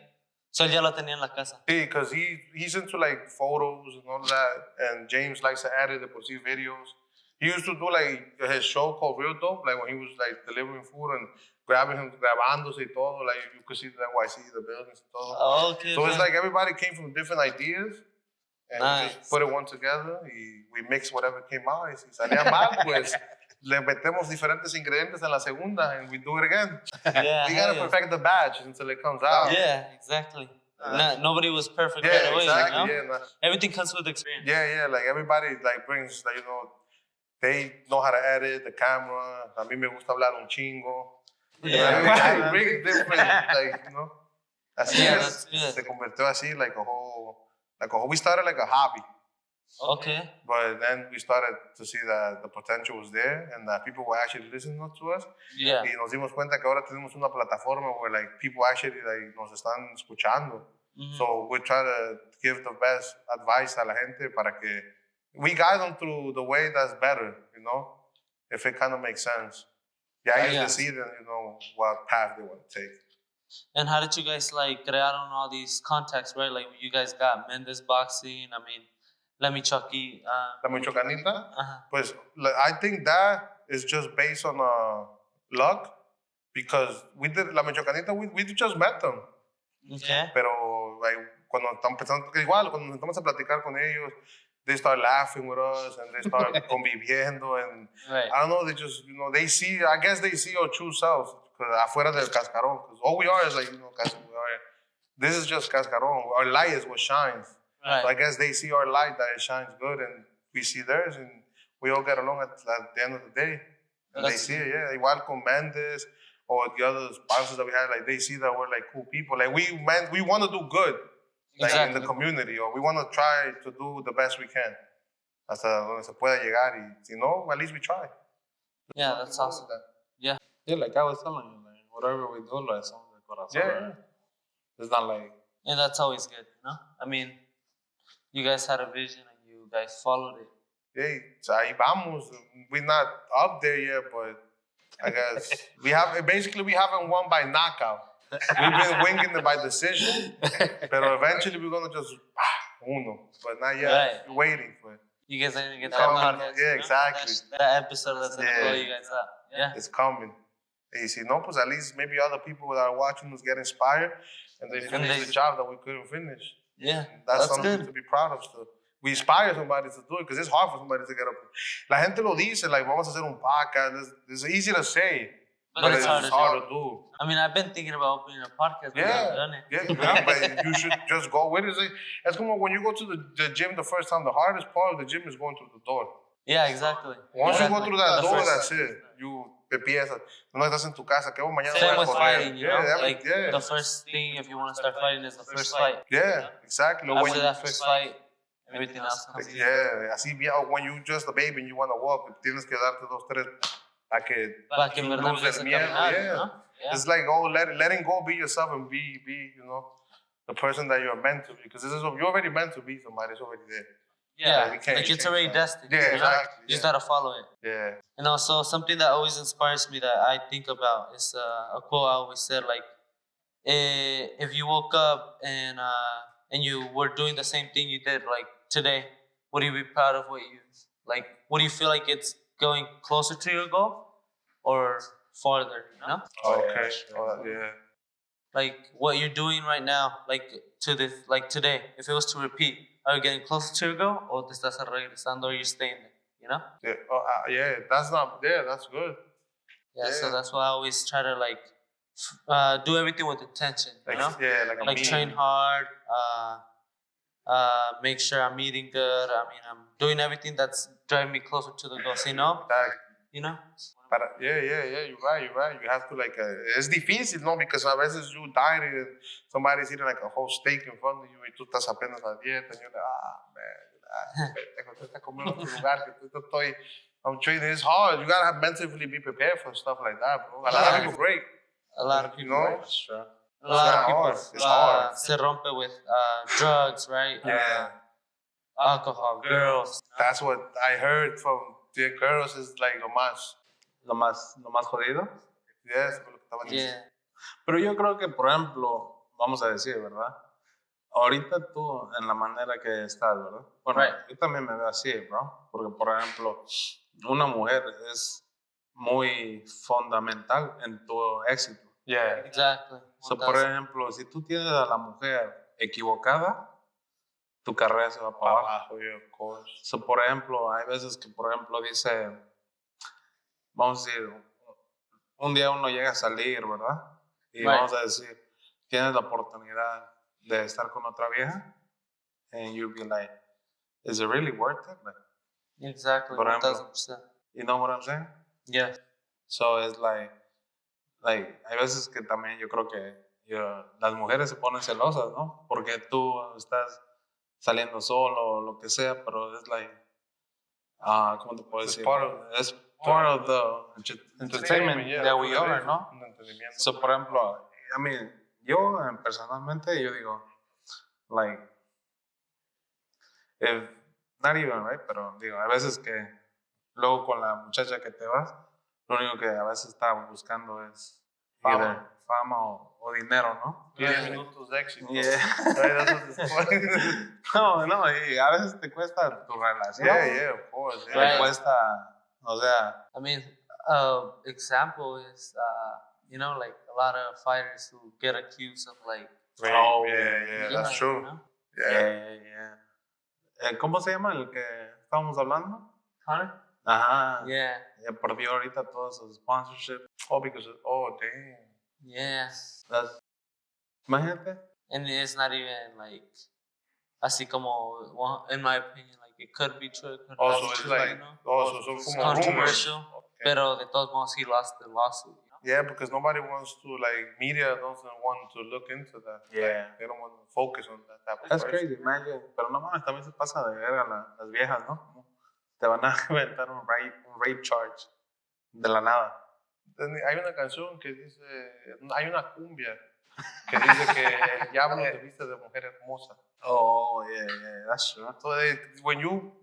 So ya lo tenía en la casa. Yeah, because he's into photos and all that, and James likes to edit and see videos. He used to do his show called Real Dope, when he was delivering food and grabándose y todo, you could see the NYC, the buildings and todo. Oh, okay. So it's everybody came from different ideas and we just put it one together y we mix whatever came out. Y si salía mal, pues le metemos diferentes ingredientes en la segunda and we do it again. Yeah. We gotta perfect the batch until it comes out. Yeah, exactly. Nobody was perfect right away. Exactly, Everything comes with experience. Yeah, everybody brings, they know how to edit the camera. A mí me gusta hablar un chingo. Yeah. Everybody brings different, Así that's good. se convirtió así, we started like a hobby. Okay. But then we started to see that the potential was there and that people were actually listening to us. Yeah. Y nos dimos cuenta que ahora tenemos una plataforma where people actually nos están escuchando. Mm-hmm. So we try to give the best advice a la gente para que we guide them through the way that's better, if it kind of makes sense. Yeah, I used to see them, what path they want to take. And how did you guys crearon all these contacts, right? You guys got Mendes Boxing, La Michoqui. La Michoacanita? Uh-huh. Pues, I think that is just based on luck because we did La Michoacanita, we just met them. Okay. Pero cuando estamos empezando, igual, cuando nos estamos a platicar con ellos, they start laughing with us and they start conviviendo and right. I don't know, they just, they see, I guess they see our true selves afuera del cascarón. Because all we are is this is just cascarón. Our light is what shines. Right. So I guess they see our light that it shines good and we see theirs and we all get along at the end of the day. And they see it, yeah. Igual con Mendes or the other sponsors that we had, they see that we're cool people. We want to do good. Exactly. In the community, or we want to try to do the best we can. Hasta donde se pueda llegar, y si no, at least we try. Yeah, that's awesome. Yeah. Yeah, like I was telling you, whatever we do, son de corazón. Yeah. It's not like... And that's always good, I mean, you guys had a vision and you guys followed it. Yeah, so ahí vamos. We're not up there yet, but I guess we haven't won by knockout. We've been winging it by decision, but eventually we're gonna just uno, but not yet. Right. Waiting for it. You guys didn't get that Coming, podcast. yeah, you know? exactly. That episode that's gonna Yeah. blow you guys up. Yeah. It's coming. Y si no, pues at least maybe other people that are watching us get inspired and they finish the job that we couldn't finish. Yeah. That's something good. to be proud of still. We inspire somebody to do it because it's hard for somebody to get up. La gente lo dice, like, vamos a hacer un podcast. It's easy to say, but it's hard to do. I mean, I've been thinking about opening a podcast, but I haven't done it. Yeah, but you should just go with it. It's como when you go to the gym the first time, the hardest part of the gym is going through the door. Yeah, exactly. Once you go through that door, first- that's it. You empiezas. No estás en tu casa, que mañana Same voy a with correr. fighting, you know? Like, yeah. the first thing, if you want to start fighting, is the first fight. Yeah, exactly. When After you, that first fight, everything else comes easy. yeah, así bien, when you just a baby and you want to walk, tienes que darte dos, tres, para que Para que en verdad lose el empieces a miedo, caminar, yeah. ¿no? Yeah. It's like, letting go, be yourself and be, you know, the person that you're meant to be. Because you're already meant to be somebody, it's already there. Yeah, we can't like it's change already that. destined. Yeah, you know? exactly, You just yeah. gotta follow it. Yeah. And also something that always inspires me that I think about is a quote I always said, like, if you woke up and you were doing the same thing you did like today, would you be proud of what you like? Would you feel like it's going closer to your goal or farther? You know, Okay. Yeah. like what you're doing right now, like today. If it was to repeat, are you getting closer to your goal, or te estás regresando, or you're staying there? You know? Yeah. Yeah. That's not. Yeah. That's good. Yeah. So Yeah. that's why I always try to like do everything with intention. You Like, know? yeah. Like a Like meme. train hard, make sure I'm eating good. I mean, I'm doing everything that's driving me closer to the goal. Say no, you know? Yeah, you're right. You have to like, es difícil, ¿no? Because a veces you diet and somebody's eating like a whole steak in front of you y tú estás apenas a dieta and you're like, man, está comiendo en otro lugar que tú estoy, I'm training. It's hard. You gotta have mentally be prepared for stuff like that, bro. A lot of people break. A lot of You people. know? That's true. A lot of people hard. It's hard. se rompe with drugs, right? Yeah. Alcohol, girls. That's what I heard from the girls is like Lo más jodido. Yes, lo que estaban diciendo. Yeah. Pero yo creo que, por ejemplo, vamos a decir, ¿verdad? Ahorita tú, en la manera que estás, ¿verdad? Bueno, Right. yo también me veo así, bro. Porque, por ejemplo, una mujer es muy fundamental en tu éxito. Yeah. Exactly. So, por ejemplo, si tú tienes a la mujer equivocada, tu carrera se va para abajo. Abajo, yeah, of course. So, por ejemplo, hay veces que, por ejemplo, dice, vamos a decir, un día uno llega a salir, ¿verdad? Y Right. vamos a decir, tienes la oportunidad de estar con otra vieja, and you'll be like, is it really worth it? Like, Exactly. Por ejemplo. 1000%. you know what I'm saying? Yeah. So, it's like, hay veces que también yo creo que las mujeres se ponen celosas, ¿no? Porque tú estás saliendo solo o lo que sea, pero es like, ¿cómo te puedo It's decir? part of- Es part of the entertainment yeah, that we are, ¿no? Un entretenimiento. So, por ejemplo, I mean, yo personalmente, yo digo, like, if, not even, right? Pero digo, a veces que luego con la muchacha que te vas, lo único que a veces está buscando es fama o dinero, ¿no? 10 minutos de éxito. Yeah. Right, that's what it's for. No, y a veces te cuesta tu relación. Yeah, of course. Te Yeah. Right. cuesta, o sea, I mean, example is, you know, like a lot of fighters who get accused of like, Oh, yeah, that's you true. know? Yeah. ¿Cómo se llama el que estábamos hablando? Hunter? Ajá. Yeah. Ya perdió ahorita todos sus sponsorship. Damn. Yeah. Imagínate. And it's not even like, así como, well, in my opinion, like it could be true, it could not Also, be it's true, like, you know? so It's como rumors. controversial, Okay. pero de todos modos he lost the lawsuit, you know? Yeah, because nobody wants to, like, media doesn't want to look into that. Yeah. Like, they don't want to focus on that type of That's person. crazy, imagine. Pero no mames, también se pasa de verga las viejas, ¿no? Como te van a inventar un rape charge de la nada. Hay una canción que dice, hay una cumbia que dice que el diablo te viste de mujer hermosa. Oh, yeah, that's true. So when you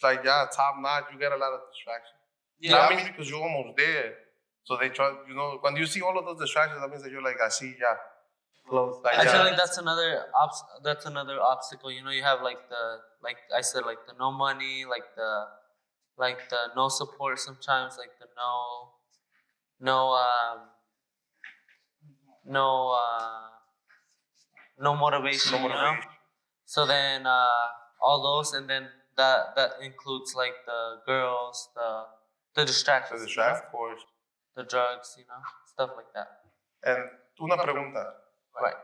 top notch, you get a lot of distractions. Yeah, That means because you're almost there. So they try, you know, when you see all of those distractions, that means that you're like así ya. close. Like, I feel yeah. like that's another obstacle. You know, you have like I said, like the no money, like the no support sometimes, like the no no no motivation. No You know. motivation. So then all those, and then that includes like the girls, the distractions, The distract, of course. the drugs, you know, stuff like that. And una pregunta. Right.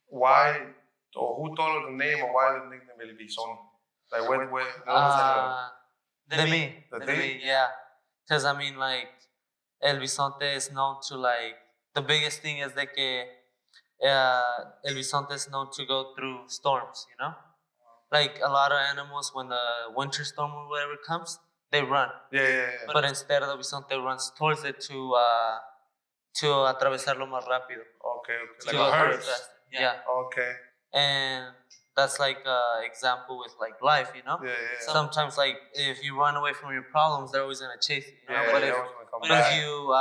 Why, or who told her the name, or why the nickname El Bison? Like, where ¿de dónde salió? De me, yeah. Because I mean, like, El Bisonte is known to, like, the biggest thing is that El Bisonte is known to go through storms, you know? Like, a lot of animals, when the winter storm or whatever comes, they run. Yeah. But instead, El Bisonte runs towards it to atravesarlo más rápido. Okay. To Like go a through herd. it faster. Yeah. Okay. And that's like an example with like life, you know? Yeah. Sometimes, like, if you run away from your problems, they're always gonna chase you. You know? Yeah, But they if always gonna come But back. if you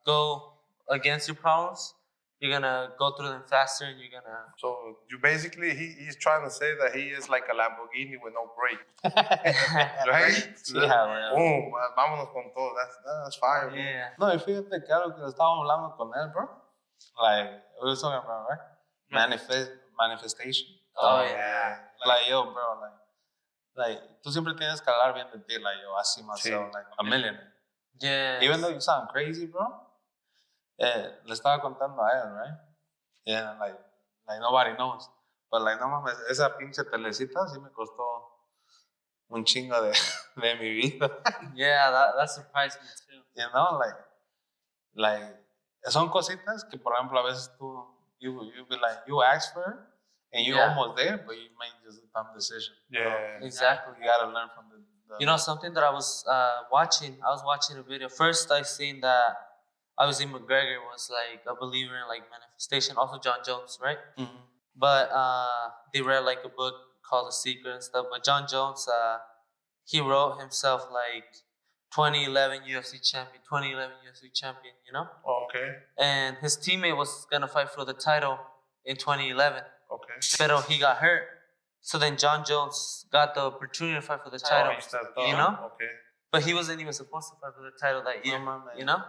go against your problems, you're gonna go through them faster, and you're gonna. So you basically, he's trying to say that he is like a Lamborghini with no brake, right? Yeah, man. Boom, vámonos con todo. That's fire. Bro. Yeah. No, y fíjate que algo que estábamos hablando con él, bro. Like, we were talking about, right? Manifestation. Oh yeah. Like, yo, bro, like, tú siempre tienes que hablar bien de ti, like, yo, I see myself, Sí. like, a millionaire. Yeah. Even though you sound crazy, bro, le estaba contando a él, right? Yeah, like nobody knows. But, like, no mames, esa pinche telecita sí me costó un chingo de mi vida. Yeah, that surprised me too. You know, like, son cositas que, por ejemplo, a veces you be like, you ask for it, and you're almost there, but you make just a dumb decision. Yeah. Exactly. You gotta learn from the You know, something that I was watching a video. First, I seen that obviously McGregor was like a believer in like manifestation. Also, John Jones, right? Mm-hmm. But they read like a book called The Secret and stuff. But John Jones, he wrote himself like 2011 UFC champion, 2011 UFC champion, you know? Okay. And his teammate was gonna fight for the title in 2011. Okay. But he got hurt. So then John Jones got the opportunity to fight for the title, he stepped up. you know? Okay. But he wasn't even supposed to fight for the title that year, man. you know?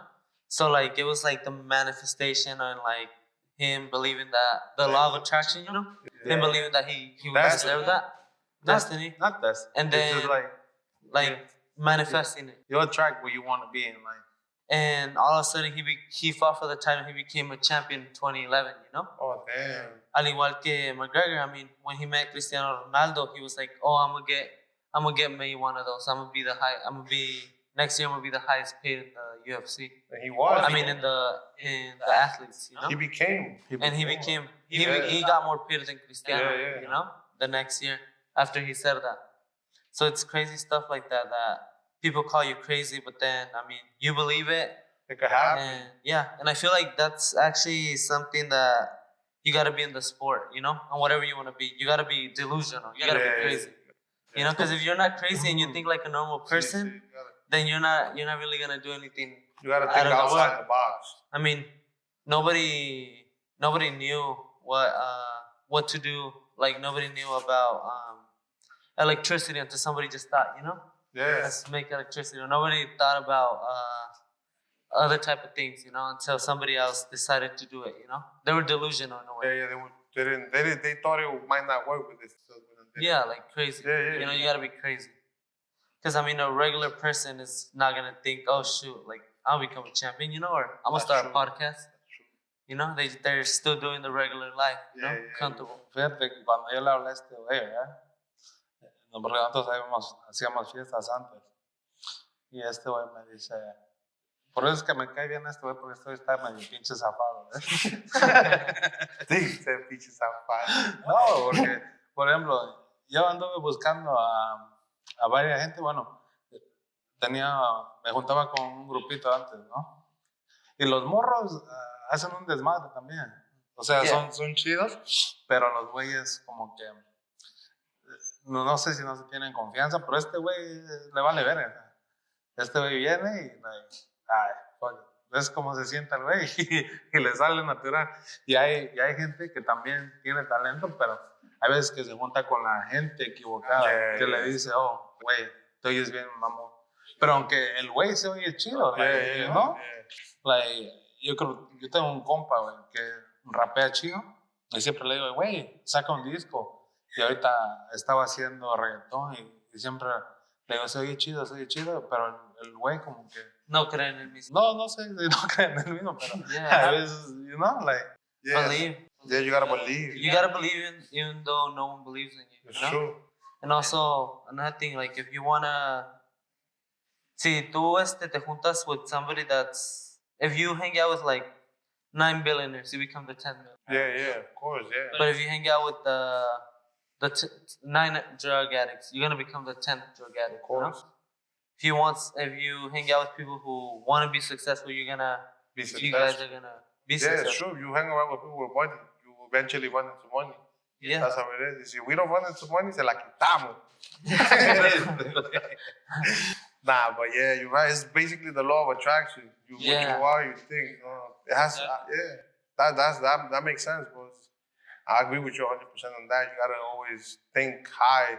So like it was like the manifestation and like him believing that the law of attraction, you know? Him believing that he would deserve that. Destiny. Not destiny. And It's then just like manifesting it. you attract what you want to be in life. And all of a sudden he fought for the title. He became a champion in 2011, you know? Oh, damn. Al igual que McGregor, I mean, when he met Cristiano Ronaldo, he was like, "Oh, I'm gonna get me one of those. Next year I'm gonna be the highest paid in the UFC." And he was. I mean, in the athletes, you know. He became. He got more paid than Cristiano, Yeah. you know, the next year after he said that. So it's crazy stuff like that people call you crazy, but then I mean, you believe it. It could happen. And I feel like that's actually something that you gotta be in the sport, you know, and whatever you want to be, you gotta be delusional. You gotta be crazy, you know, because if you're not crazy and you think like a normal person, then you're not really gonna do anything. You gotta think outside the box. I mean, nobody knew what to do. Like nobody knew about electricity until somebody just thought, you know, let's make electricity. Nobody thought about other type of things, you know, until somebody else decided to do it. You know, they were delusional in a way. They thought it might not work with this. Yeah, like crazy. You know, you gotta be crazy. Because I mean, a regular person is not gonna think, "Oh shoot, like I'll become a champion," you know, or I'm gonna start a podcast. You know, they're still doing the regular life, you know, comfortable. Fíjate que cuando yo le hablé a este güey, porque nosotros hacíamos fiestas antes. Y este güey me dice, por eso es que me cae bien este güey, porque este güey está medio pinche zafado. Sí, se pinche zafado. No, porque, por ejemplo, yo anduve buscando a varias gente, bueno, me juntaba con un grupito antes, ¿no? Y los morros hacen un desmadre también. O sea, son chidos, pero los güeyes como que, no sé si no se tienen confianza, pero este güey le vale verga. Este güey viene y, like, ay, fuck it. ves cómo se siente el güey y le sale natural. Y hay gente que también tiene talento, pero hay veces que se junta con la gente equivocada, que le dice, oh, güey, tú oyes bien, mamón. Pero aunque el güey se oye chido, ¿no? Like, yo tengo un compa, güey, que rapea chido, y siempre le digo, güey, saca un disco. Y ahorita estaba haciendo reggaetón y siempre le digo, se oye chido, pero el güey como que... No creen en el mismo. No sé, no creen en el mismo, pero a veces, you know, like... Believe. Yeah, you gotta believe. You gotta believe even though no one believes in you. It's You know? true. And also, another thing, like, if you wanna... Si tú te juntas with somebody that's... If you hang out with, like, 9 billionaires, you become the 10 millionaire. Yeah, of course, yeah. But if you hang out with the 9 drug addicts, you're gonna become the 10th drug addict. Of course. You know? If you hang out with people who want to be successful, you're gonna Be you guys are gonna be Yeah, successful. it's true. You hang around with people with money, you will eventually run into money. Yeah. That's how it is. If we don't run into money, se la quitamos. Nah, but yeah, you're right. It's basically the law of attraction. What you are, you think. It has, that makes sense, boss. I agree with you 100% on that. You gotta always think high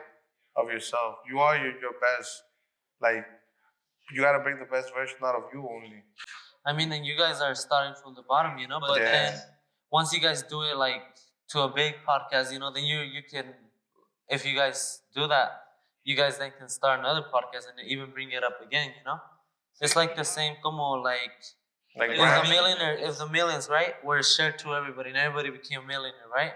of yourself. You are your best. Like, you gotta bring the best version out of you only. I mean, and you guys are starting from the bottom, you know. But then once you guys do it like to a big podcast, you know, then you can, if you guys do that, you guys then can start another podcast and even bring it up again, you know. It's like the same, como like if the millions, right, were shared to everybody and everybody became a millionaire, right?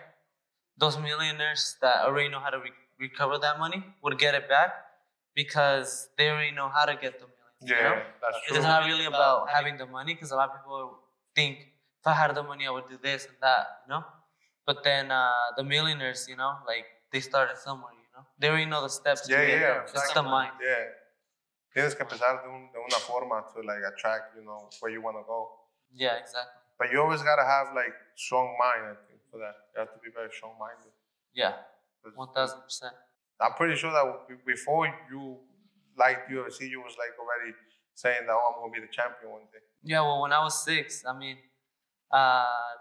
Those millionaires that already know how to recover that money would get it back because they already know how to get the millions. Yeah, you know? that's true. It's not really about having the money because a lot of people think if I had the money, I would do this and that, you know? But then the millionaires, you know, like they started somewhere, you know? They already know the steps to get there. Exactly. It's the mind. Yeah. Tienes que empezar de una forma to like attract, you know, where you want to go. Yeah, exactly. But you always got to have like strong mind, I think, for that. You have to be very strong-minded. Yeah, 1000%. I'm pretty sure that before you liked UFC, you was like already saying that, oh, I'm going to be the champion one day. Yeah, well, when I was 6, I mean,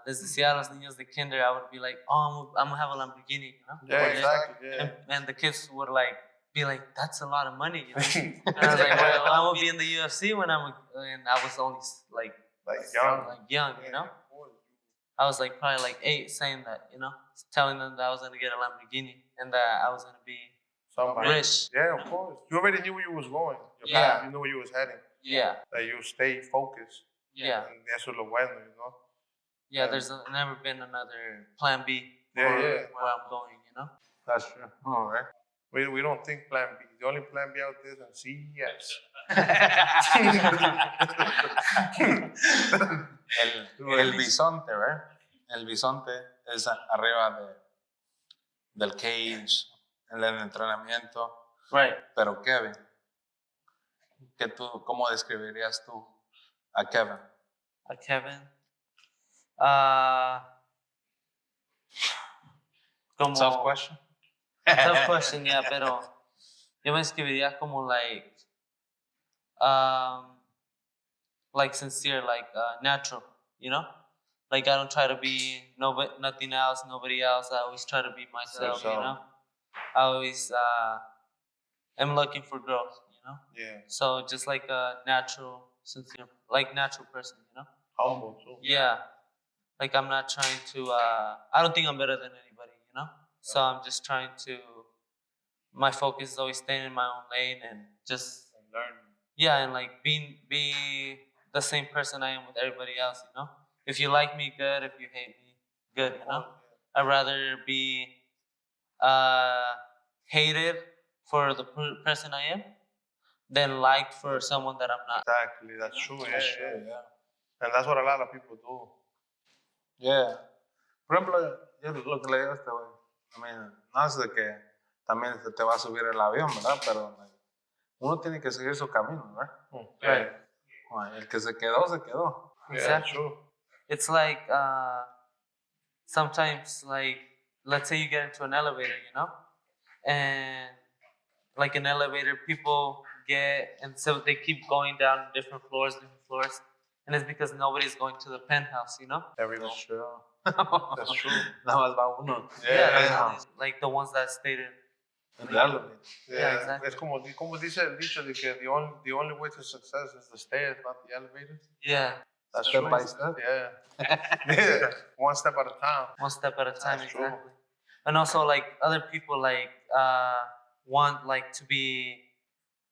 les decía a los niños de kinder, I would be like, oh, I'm going to have a Lamborghini, you know? Yeah, exactly. Yeah. And the kids would like be like, that's a lot of money, you know? And I was like, well, I'm going to be in the UFC when and I was only like young, you know? I was like probably like 8 saying that, you know, telling them that I was going to get a Lamborghini and that I was going to be rich. Yeah, of course. You already knew where you was going. Your path, you knew where you was heading. Yeah. That you stay focused. Yeah. And eso es lo bueno, you know? Yeah, there's never been another plan B where I'm going, you know? That's true. All right. We don't think plan B. The only plan B out there is and CES. el bisonte, ¿verdad? El bisonte es arriba del cage, en el entrenamiento. Right. Pero Kevin, ¿cómo describirías tú a Kevin? A Kevin? Tough question. Tough question, yeah, pero yo me describiría como like sincere, like natural, you know? Like I don't try to be nothing else, nobody else. I always try to be myself, you know? I always am looking for growth, you know? Yeah. So just like a natural, sincere, like natural person, you know? Humble too. Yeah. Like I'm not trying to, I don't think I'm better than anybody, you know? So I'm just trying to, my focus is always staying in my own lane and just learn. Yeah, and like be the same person I am with everybody else, you know? If you like me, good. If you hate me, good, you know? I'd rather be hated for the person I am than liked for someone that I'm not. Exactly, that's true. Yeah. And that's what a lot of people do. Yeah. Por ejemplo, yo lo que le digo a este güey, I mean, no es de que también se te va a subir el avión, ¿verdad? Pero uno tiene que seguir su camino, ¿verdad? Right. El que se quedó, se quedó. Exactly. Yeah, true. It's like sometimes, like, let's say you get into an elevator, you know? And like an elevator, people get, and so they keep going down different floors. and it's because nobody's going to the penthouse, you know? Everyone's True. That's true. Nada más va uno. That's Yeah. how these- like the ones that stayed in. En el elevator. Yeah, exactly. Es como dice el dicho de que the only way to success is the stairs, not the elevators. Yeah, That's Step true. by step. Yeah. Yeah. One step at a time. one step at a time, That's true. exactly. And also, like other people, like want like to be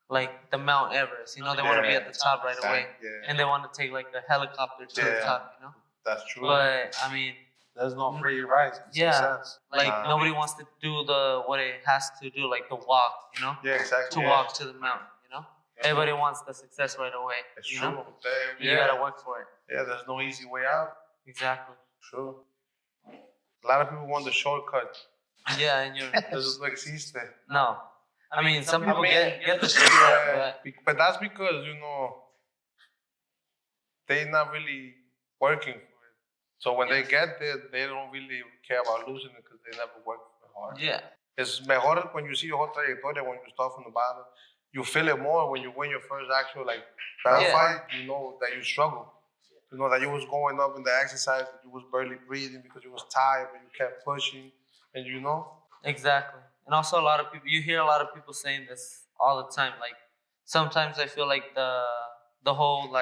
like the Mount Everest. You know, they want to be at the top right away, Yeah. and they want to take like a helicopter to the Yeah. top. You know, That's true. but I mean, There's no free rides. in Yeah. success. like Nah. nobody wants to do what it has to do, like the walk. You know, Yeah, exactly. to walk to the mountain. You know, everybody wants the success right away. It's you true. know, Yeah. you gotta work for it. Yeah, there's no easy way out. Exactly. True. A lot of people want the shortcut. Yeah, and you're Eso no existe. no. I mean, some people get the shit, Yeah, but but that's because, they're not really working for it. So when they get there, they don't really care about losing it because they never worked hard. yeah, It's mejor when you see your whole trayectoria, when you start from the bottom. You feel it more when you win your first actual battle Yeah. fight. You know that you struggle. You know that you was going up in the exercise, that you was barely breathing because you was tired, but you kept pushing, and exactly. And also, a lot of people, you hear a lot of people saying this all the time. Like sometimes I feel like the whole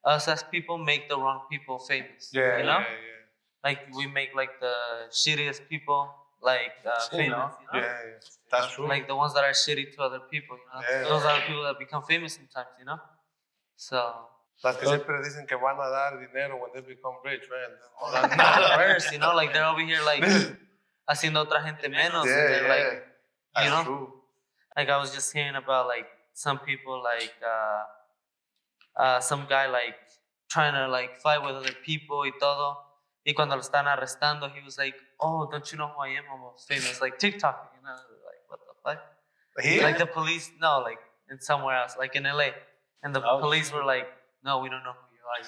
us as people make the wrong people famous. you know, like we make like the shittiest people famous. You know, That's true. like the ones that are shitty to other people. You know, Yeah. those are the people that become famous sometimes. You know, so. Las que siempre dicen que van a dar dinero when they become rich, man. Worse, you know, like they're over here like haciendo otra gente menos. And they're like, That's you know, true. like I was just hearing about like some people like some guy like trying to like fight with other people y todo. Y cuando lo están arrestando, he was like, "Oh, don't you know who I am? I'm famous, like TikTok." You know, like what the fuck? Here? Like the police, no, like in somewhere else, like in LA, and the police were like, "No, we don't know who you are."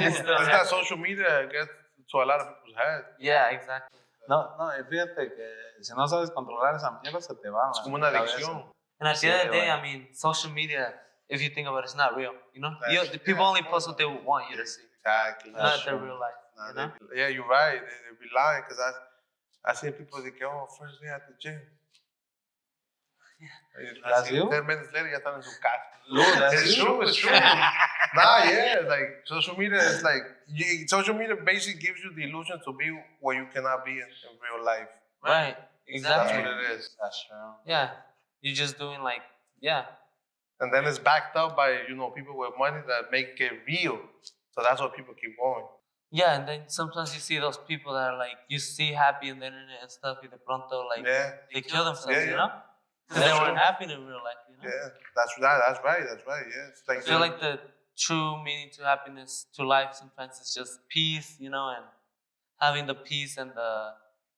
It's that social media gets to a lot of people's head. Yeah, exactly. No, y fíjate que si no sabes controlar esa mierda, se te va. Es como una adicción. And at the end of the day, right. I mean, social media, if you think about it, it's not real. You know, That's- the people only post what they want you to see, Exactly. not their real life. You know? Yeah, you're right. They be lying because I see people that go, first day at the gym. That's you? 10 minutes later, ya están en su casa. That's It's you? true, it's true. Nah, yeah, like social media is like, social media basically gives you the illusion to be what you cannot be in real life. Right. That's Exactly. what it is. That's true. Yeah. You're just doing like, yeah. And then it's backed up by, people with money that make it real. So that's why people keep going. Yeah, and then sometimes you see those people that are like, you see happy on the internet and stuff, y de pronto, like, Yeah, they kill themselves, Yeah, you yeah. know? Because they weren't happy in real life, you know? yeah. That's right, yeah. It's like, I feel like the true meaning to happiness, to life, sometimes is just peace, you know, and having the peace and the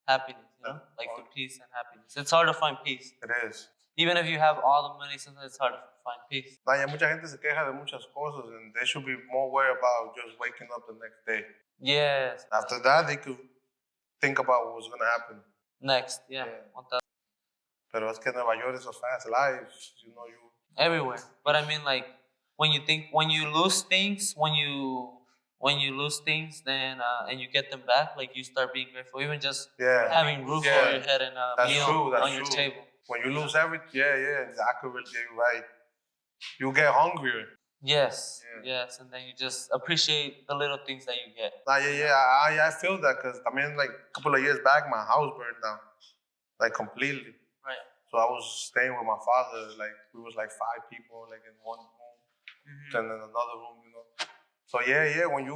happiness, you know? Like the peace and happiness. It's hard to find peace. it is. Even if you have all the money, sometimes it's hard to find peace. Nah, ya mucha gente se queja de muchas cosas and they should be more worried about just waking up the next day. Yes. After that, they could think about what was going to happen. Next, yeah. Yeah. 1000. Pero es que Nueva York is a fast life. You Everywhere. But I mean, like, when you lose things, then and you get them back, like you start being grateful. Even just yeah. having roof Yeah. over your head and a That's meal true, that's on your true. table. When you lose everything, yeah, exactly. You're right. You get hungrier. Yes, Yeah. yes, and then you just appreciate the little things that you get. Nah, yeah. I feel that because, like a couple of years back, my house burned down. Like completely. Right. So I was staying with my father. Like, we was like 5 people, like in one room. Mhm. Then in another room, So yeah, when you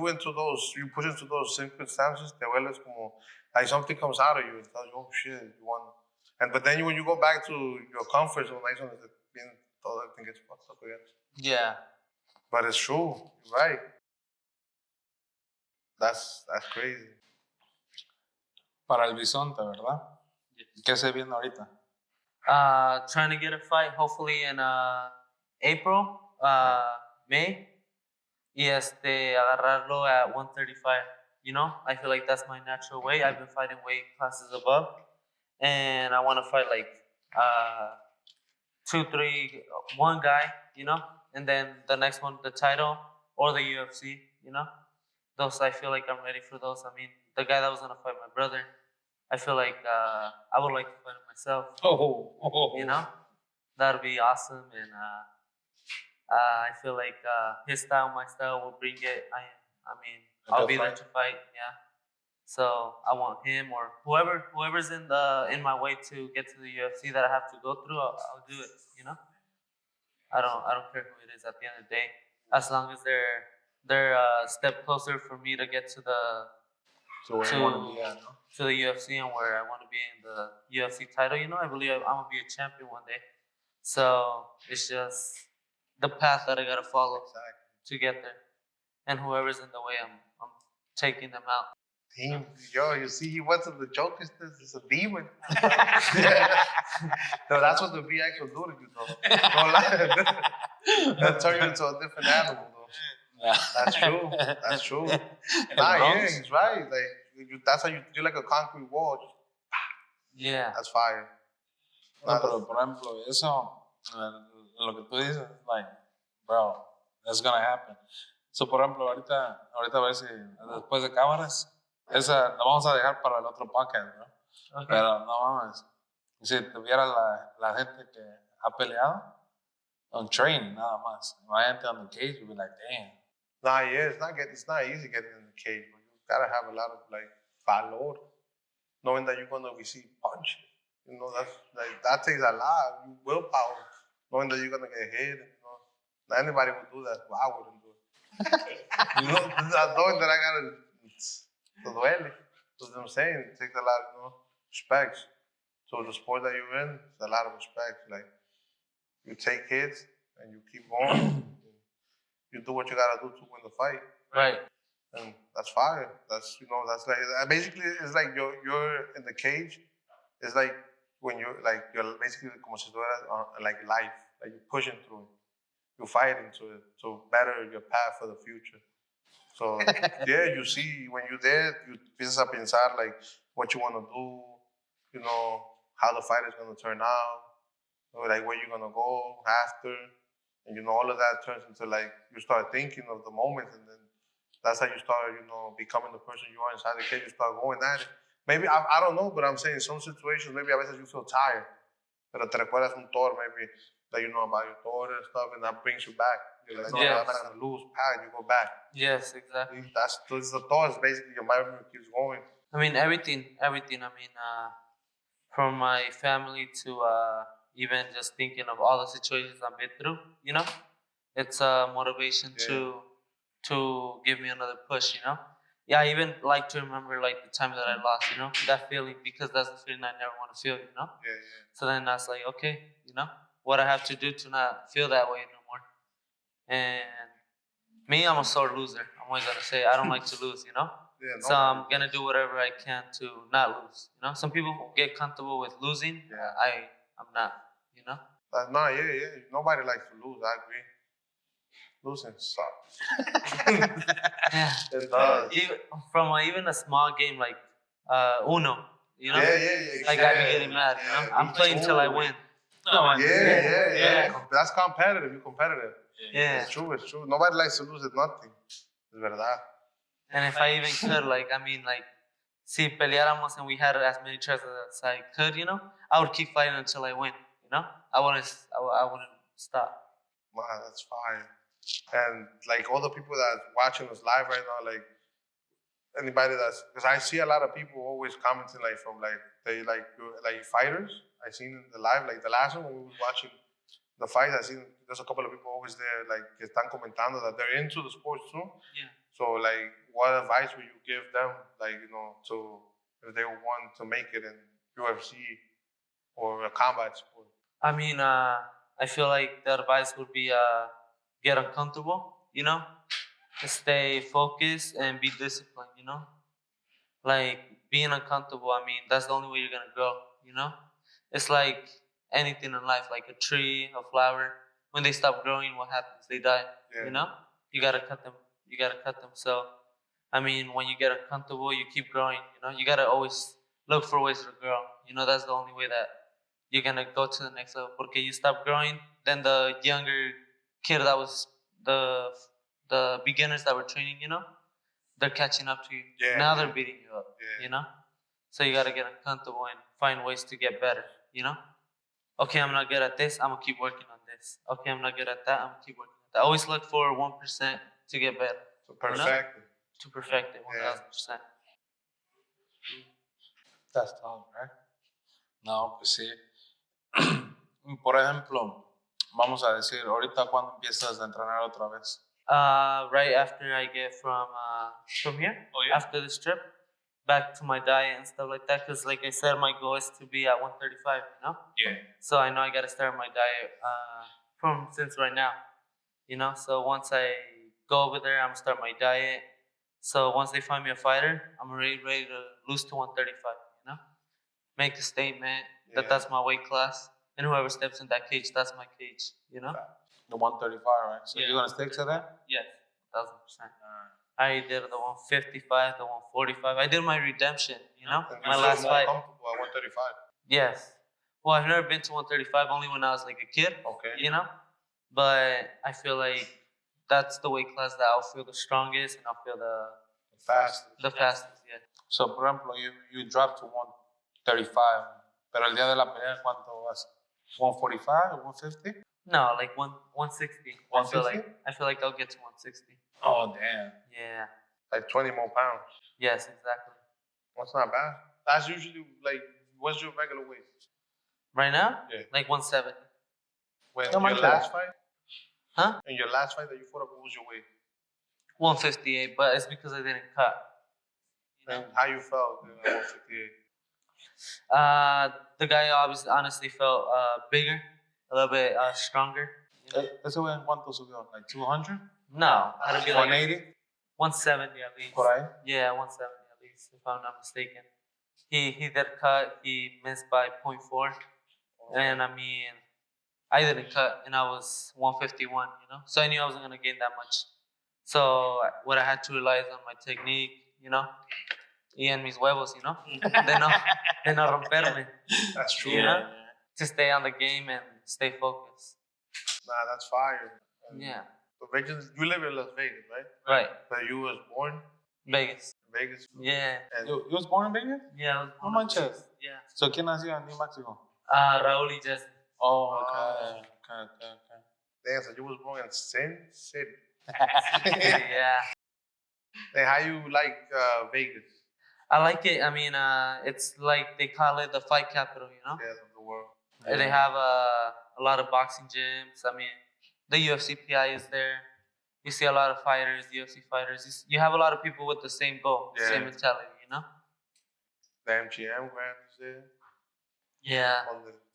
push into those circumstances, te vuelves como, like something comes out of you and tells you, oh shit, you want. But then when you go back to your comfort zone, like everything gets fucked up again. Yeah. But it's true, you're right. That's crazy. Para el bisonte, ¿verdad? ¿Qué se viene ahorita? Trying to get a fight, hopefully in April, May. Y agarrarlo at 135. You know, I feel like that's my natural weight. I've been fighting weight classes above, and I want to fight like 2, 3, one guy. You know, and then the next one, the title, or the UFC, you know. Those, I feel like I'm ready for those. I mean, the guy that was gonna fight my brother, I feel like I would like to fight him myself. You know, that'd be awesome. And I feel like his style, my style will bring it. I mean, I'll be there to fight. Yeah. So I want him or whoever's in my way to get to the UFC that I have to go through. I'll do it. You know. I don't care who it is at the end of the day, as long as they're a step closer for me to get to the to the UFC and where I want to be in the UFC title. You know, I believe I'm gonna be a champion one day. So it's just the path that I gotta follow to get there, and whoever's in the way, I'm taking them out. Team, yo, you see, he went to the Joker's. This is a demon. No, that's what the VX will do to you, though. Don't lie. They'll turn you into a different animal, though. That's true. That's true. Nah, yeah, he's right. Like that's how you're like a concrete wall. Yeah. That's fire. No, pero por ejemplo, eso, lo que tú dices, like, bro, that's gonna happen. So, por ejemplo, ahorita a ver si después de cámaras, esa la vamos a dejar para el otro podcast, ¿no? Okay. Pero no mames, si tuviera la gente que ha peleado on training nada más, imagínate on the cage, you'd be like, damn. Nah, yeah, it's not easy getting in the cage, but you gotta have a lot of like valor, knowing that you're gonna receive punches. You know, that takes a lot. Willpower, knowing that you're gonna get hit. You know, not anybody would do that. Well, I wouldn't do it. You know, knowing that I gotta, te duele. That's what I'm saying. It takes a lot of, you know, respect. So the sport that you're in, it's a lot of respect. Like you take hits and you keep going. You do what you gotta do to win the fight. Right. And that's fire. That's, you know, that's like basically it's like you're in the cage. It's like when you're basically como si fueras like life, like you're pushing through it, you're fighting to it to better your path for the future. So yeah, you see when you're there, you empiezas a pensar like what you want to do, you know, how the fight is gonna turn out, or like where you're gonna go after, and you know all of that turns into like you start thinking of the moment, and then that's how you start, you know, becoming the person you are inside the cage. You start going at it. Maybe, I don't know, but I'm saying in some situations, maybe a veces you feel tired. Pero te recuerdas un toro, maybe, that you know about your daughter and stuff, and that brings you back. You're like, no, I'm not going to lose. And you go back. Yes, exactly. That's the thoughts, basically, your mind keeps going. I mean, everything. I mean, from my family to even just thinking of all the situations I've been through, you know? It's a motivation to give me another push, you know? Yeah, I even like to remember like the time that I lost, you know, that feeling, because that's the feeling I never want to feel, you know? Yeah. So then I was like, okay, you know, what I have to do to not feel that way no more. And me, I'm a sore loser. I'm always going to say I don't like to lose, you know? Yeah, so I'm going to do whatever I can to not lose, you know? Some people get comfortable with losing. Yeah. I'm not, you know? No, yeah. Nobody likes to lose, I agree. Losing sucks. Yeah. It does. Even a small game like Uno, you know? Yeah. Like I be getting mad, you know? I'm playing till I win. Yeah. That's competitive. You're competitive. Yeah. It's true. Nobody likes to lose at nothing. Es verdad. And if I even could, like, I mean, like, si peleáramos and we had as many tries as I could, you know, I would keep fighting until I win, you know? I wouldn't stop. Wow, that's fire. And like all the people that are watching us live right now, like anybody because I see a lot of people always commenting like from like they like fighters. I seen in the live, like the last one when we were watching the fight, I seen there's a couple of people always there like que están comentando that they're into the sports too. Yeah. So like what advice would you give them, like, you know, to if they want to make it in UFC or a combat sport? I mean, I feel like the advice would be get uncomfortable, you know, stay focused and be disciplined, you know, like being uncomfortable. I mean, that's the only way you're gonna grow, you know. It's like anything in life, like a tree, a flower. When they stop growing, what happens? They die. You know, you gotta cut them. So, I mean, when you get uncomfortable, you keep growing. You know, you gotta always look for ways to grow. You know, that's the only way that you're gonna go to the next level. Porque you stop growing, then the younger kid that was the the beginners that were training, they're catching up to you. Yeah, Now yeah. they're beating you up, Yeah. So you got to get comfortable and find ways to get better, Okay, I'm not good at this. I'm going to keep working on this. Okay, I'm not good at that. I'm going to keep working on that. Always look for 1% to get better. So perfect. To perfect it, 1000%. That's all, right? No, pues sí. Por ejemplo, vamos a decir, ahorita cuando empiezas a entrenar otra vez. Right after I get from here, after this trip, back to my diet and stuff like that. Because, like I said, my goal is to be at 135. Yeah. So I know I gotta start my diet since right now. So once I go over there, I'm gonna start my diet. So once they find me a fighter, I'm ready to lose to 135. Make a statement that that's my weight class, and whoever steps in that cage, that's my cage. The 135, right? So you're gonna stick to that? Yes, 1000%. I did the 155, the 145. I did my redemption, my last fight. Comfortable at 135. Yes. Well, I've never been to 135, only when I was like a kid. Okay. But I feel like that's the weight class that I'll feel the strongest and I'll feel the fastest. Yeah. So, por ejemplo, you dropped to 135, pero el día de la pelea, ¿cuánto vas? 145 or 150? No, like 160. 160? I feel like I'll get to 160. Oh, damn. Yeah. Like 20 more pounds. Yes, exactly. That's not bad. That's usually like, what's your regular weight? Right now? Yeah. Like 170. When No, your last fight? Huh? In your last fight that you fought up, what was your weight? 158, but it's because I didn't cut. And how you felt at 158? The guy honestly felt bigger, a little bit stronger. ¿Ese güey en cuánto subió? Like 200? No, I'd be like 180? 170 at least. Por ahí? Yeah, 170 at least, if I'm not mistaken. He did cut. He missed by 0.4, and I mean, I didn't cut, and I was 151. So I knew I wasn't gonna gain that much. So what I had to rely is on my technique, y en mis huevos, de no romperme. That's true. To stay on the game and stay focused. Nah, that's fire. Yeah. So Vegas, you live in Las Vegas, right? Right. But you was born Vegas. in Vegas. Yeah. And You was born in Vegas? Yeah. I was No born in manches. Vegas. Yeah. So, ¿quién nació en New Mexico? Raúl y Jesse. Oh, okay. damn, so you was born in Sin City. Yeah. Hey, how you like Vegas? I like it. I mean, it's like they call it the fight capital, Yeah, of the world. They have a lot of boxing gyms. I mean, the UFC PI is there. You see a lot of fighters, UFC fighters. You have a lot of people with the same goal, same mentality, The MGM Grand is there. Yeah.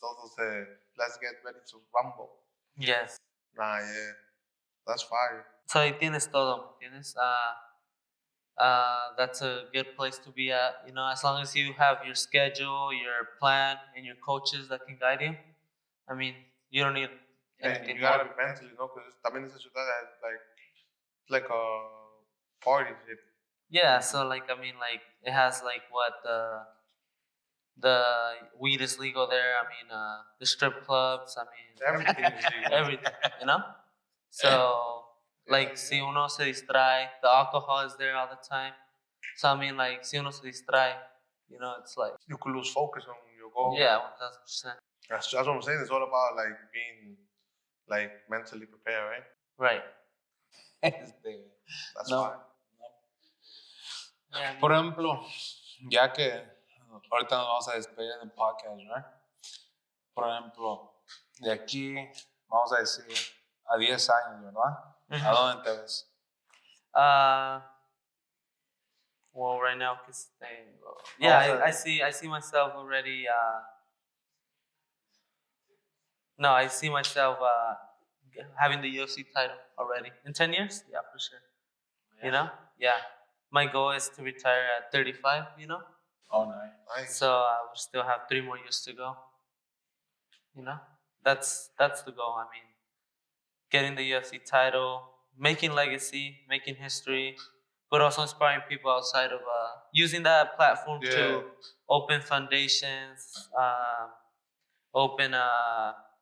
Todos say, let's get ready to rumble. Yes. Nah, yeah. That's fire. So ahí tienes todo, ¿me entiendes? That's a good place to be at. As long as you have your schedule, your plan, and your coaches that can guide you. I mean, you don't need anything You gotta more. be mentally, because también esa ciudad has like a party shit. Yeah, so it has what the weed is legal there. I mean, the strip clubs. I mean, Everything is legal. everything. So si uno se distrae, the alcohol is there all the time. So I mean, si uno se distrae, it's like You could lose focus on your goal. yeah, 1000%. That's what I'm saying. It's all about being mentally prepared, right? Right. That's No. fine. Yeah. Por ejemplo, ya que ahorita nos vamos a despedir del podcast, ¿no? Por ejemplo, de aquí, vamos a decir, a 10 años, ¿verdad? ¿A dónde te ves? Well, right now, I see myself already. No, I see myself having the UFC title already in 10 years. Yeah, for sure. Yeah. My goal is to retire at 35. Oh, nice. So I will still have 3 more years to go. That's the goal. I mean, getting the UFC title, making legacy, making history, but also inspiring people outside of using that platform to open foundations, I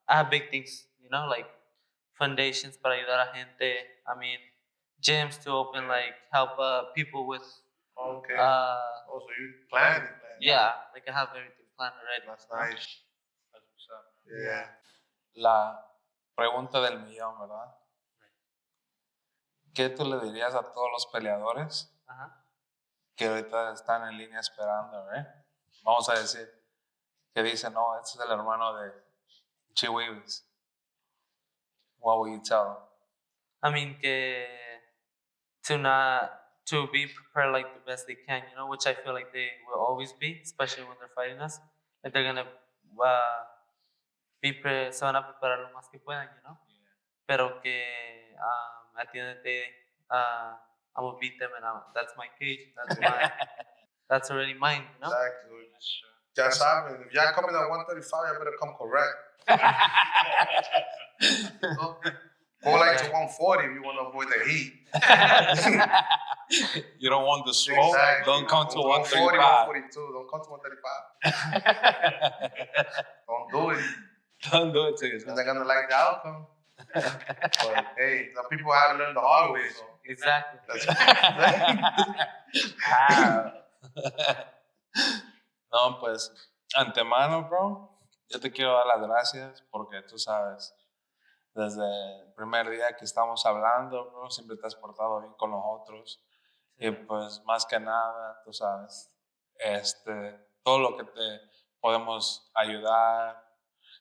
have big things, like foundations para ayudar a gente. I mean, gyms to open, like help people with. Okay. Uh, Oh, so you planned it, man. yeah, like I have everything planned already. That's nice. Yeah. La pregunta del millón, ¿verdad? ¿Qué tú le dirías a todos los peleadores que ahorita están en línea esperando, Vamos a decir que dicen, no, este es el hermano de Chihuihuis. What will you tell them? I mean, to be prepared like the best they can, which I feel like they will always be, especially when they're fighting us. Like they're gonna se van a preparar lo más que puedan, Pero que at the end of the day, I'm gonna beat them, and that's my cage. That's already mine, Exactly. Ya saben, if y'all coming at 135, you better come correct. Go like to 140 if you want to avoid the heat. You don't want the smoke. Exactly. Don't come to 140, 135. 142. Don't come to 135. Don't do it. Don't do it to yourself. And they're going to like the outcome. But hey, some people have to learn the hard way. So Exactly. No, pues, antemano, bro, yo te quiero dar las gracias porque tú sabes, desde el primer día que estamos hablando, bro, siempre te has portado bien con nosotros. Y pues, más que nada, tú sabes, todo lo que te podemos ayudar.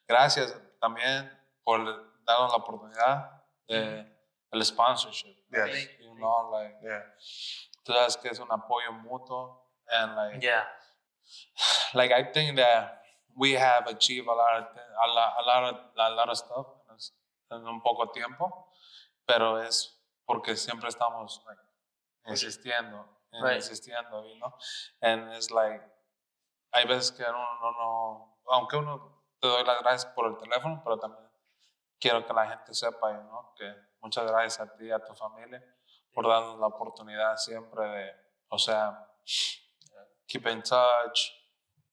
Gracias también por darnos la oportunidad del sponsorship. Yes. You know, like, tú sabes que es un apoyo mutuo. And like, like I think that we have achieved a lot of stuff en un poco tiempo, pero es porque siempre estamos like, insistiendo, you know, and it's like hay veces que no, aunque uno te doy las gracias por el teléfono, pero también quiero que la gente sepa, ¿no? Que muchas gracias a ti y a tu familia por darnos la oportunidad siempre de, o sea, keep in touch,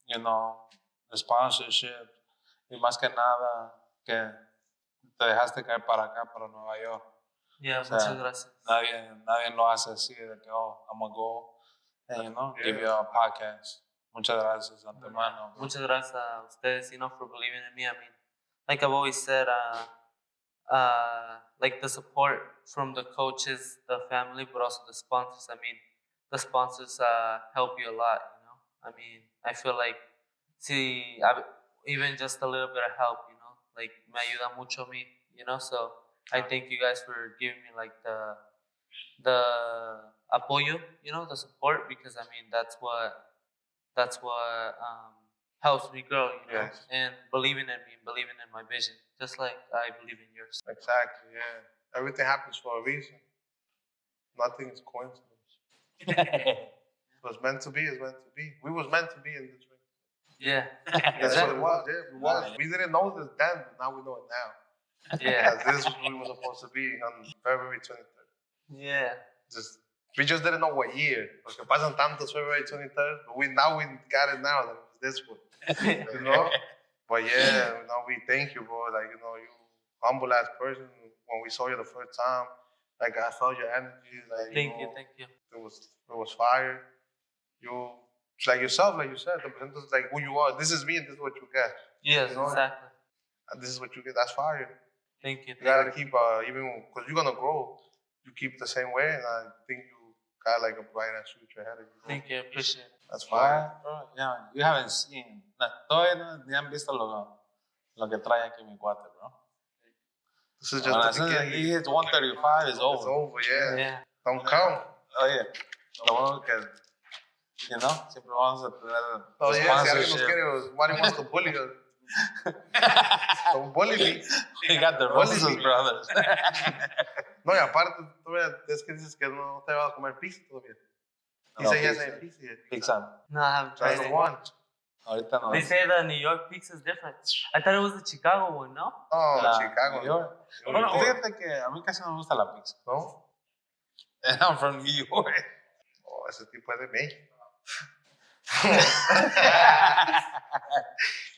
you know, the sponsorship, y más que nada que te dejaste caer para acá, para Nueva York. Yeah, o sea, muchas gracias. Nadie lo hace así de que, oh, I'm gonna go and, you know, give you a podcast. Muchas gracias, antemano. Muchas gracias a ustedes, for believing in me. I mean, like I've always said, like the support from the coaches, the family, but also the sponsors. I mean, the sponsors help you a lot, I mean, I feel like, even just a little bit of help, like me ayuda mucho a mí, so I thank you guys for giving me like the apoyo, the support, because I mean, that's what helps me grow, and believing in me, believing in my vision, just like I believe in yours. Exactly, yeah. Everything happens for a reason. Nothing is coincidence. What's meant to be is meant to be. We was meant to be in this ring. Yeah. That's what it was. Yeah, it was. We didn't know this then, but now we know it now. Yeah. This is what we were supposed to be on February 23rd. Yeah. We just didn't know what year. Porque pasan tantos February 23rd, but we got it now that it's this one. You know? But yeah, we thank you, bro. Like, you humble ass person. When we saw you the first time, like I felt your energy. Like, thank you. It was fire. You, like yourself, like you said, it's like who you are. This is me, and this is what you get. Yes, exactly. And this is what you get. That's fire. Thank you. You gotta keep, even because you're gonna grow, you keep the same way, and I think you got like a bright ass future ahead of you. Thank you, appreciate it. That's fire. Bro, yeah, you haven't seen, todavía ni han visto lo que trae aquí mi cuate, bro. This is just the beginning. He hits 135, it's over. It's over, yeah. Don't come. Oh, yeah. Lo bueno que, siempre vamos a tener. Oh, yeah, si alguien nos quiere, somebody wants to bully us. Don't bully me. We got the Rosas brothers. No, y aparte, es que dices que no te vas a comer pizza todavía. He said he hasn't had pizza yet. Pizza. No, I haven't tried That's it. the one. Ahorita no. They say the New York pizza is different. I thought it was the Chicago one, no? Oh, Chicago. New York. Bueno, fíjate que a mí casi no me gusta la pizza. ¿No? And I'm from New York. Oh, ese tipo es de México.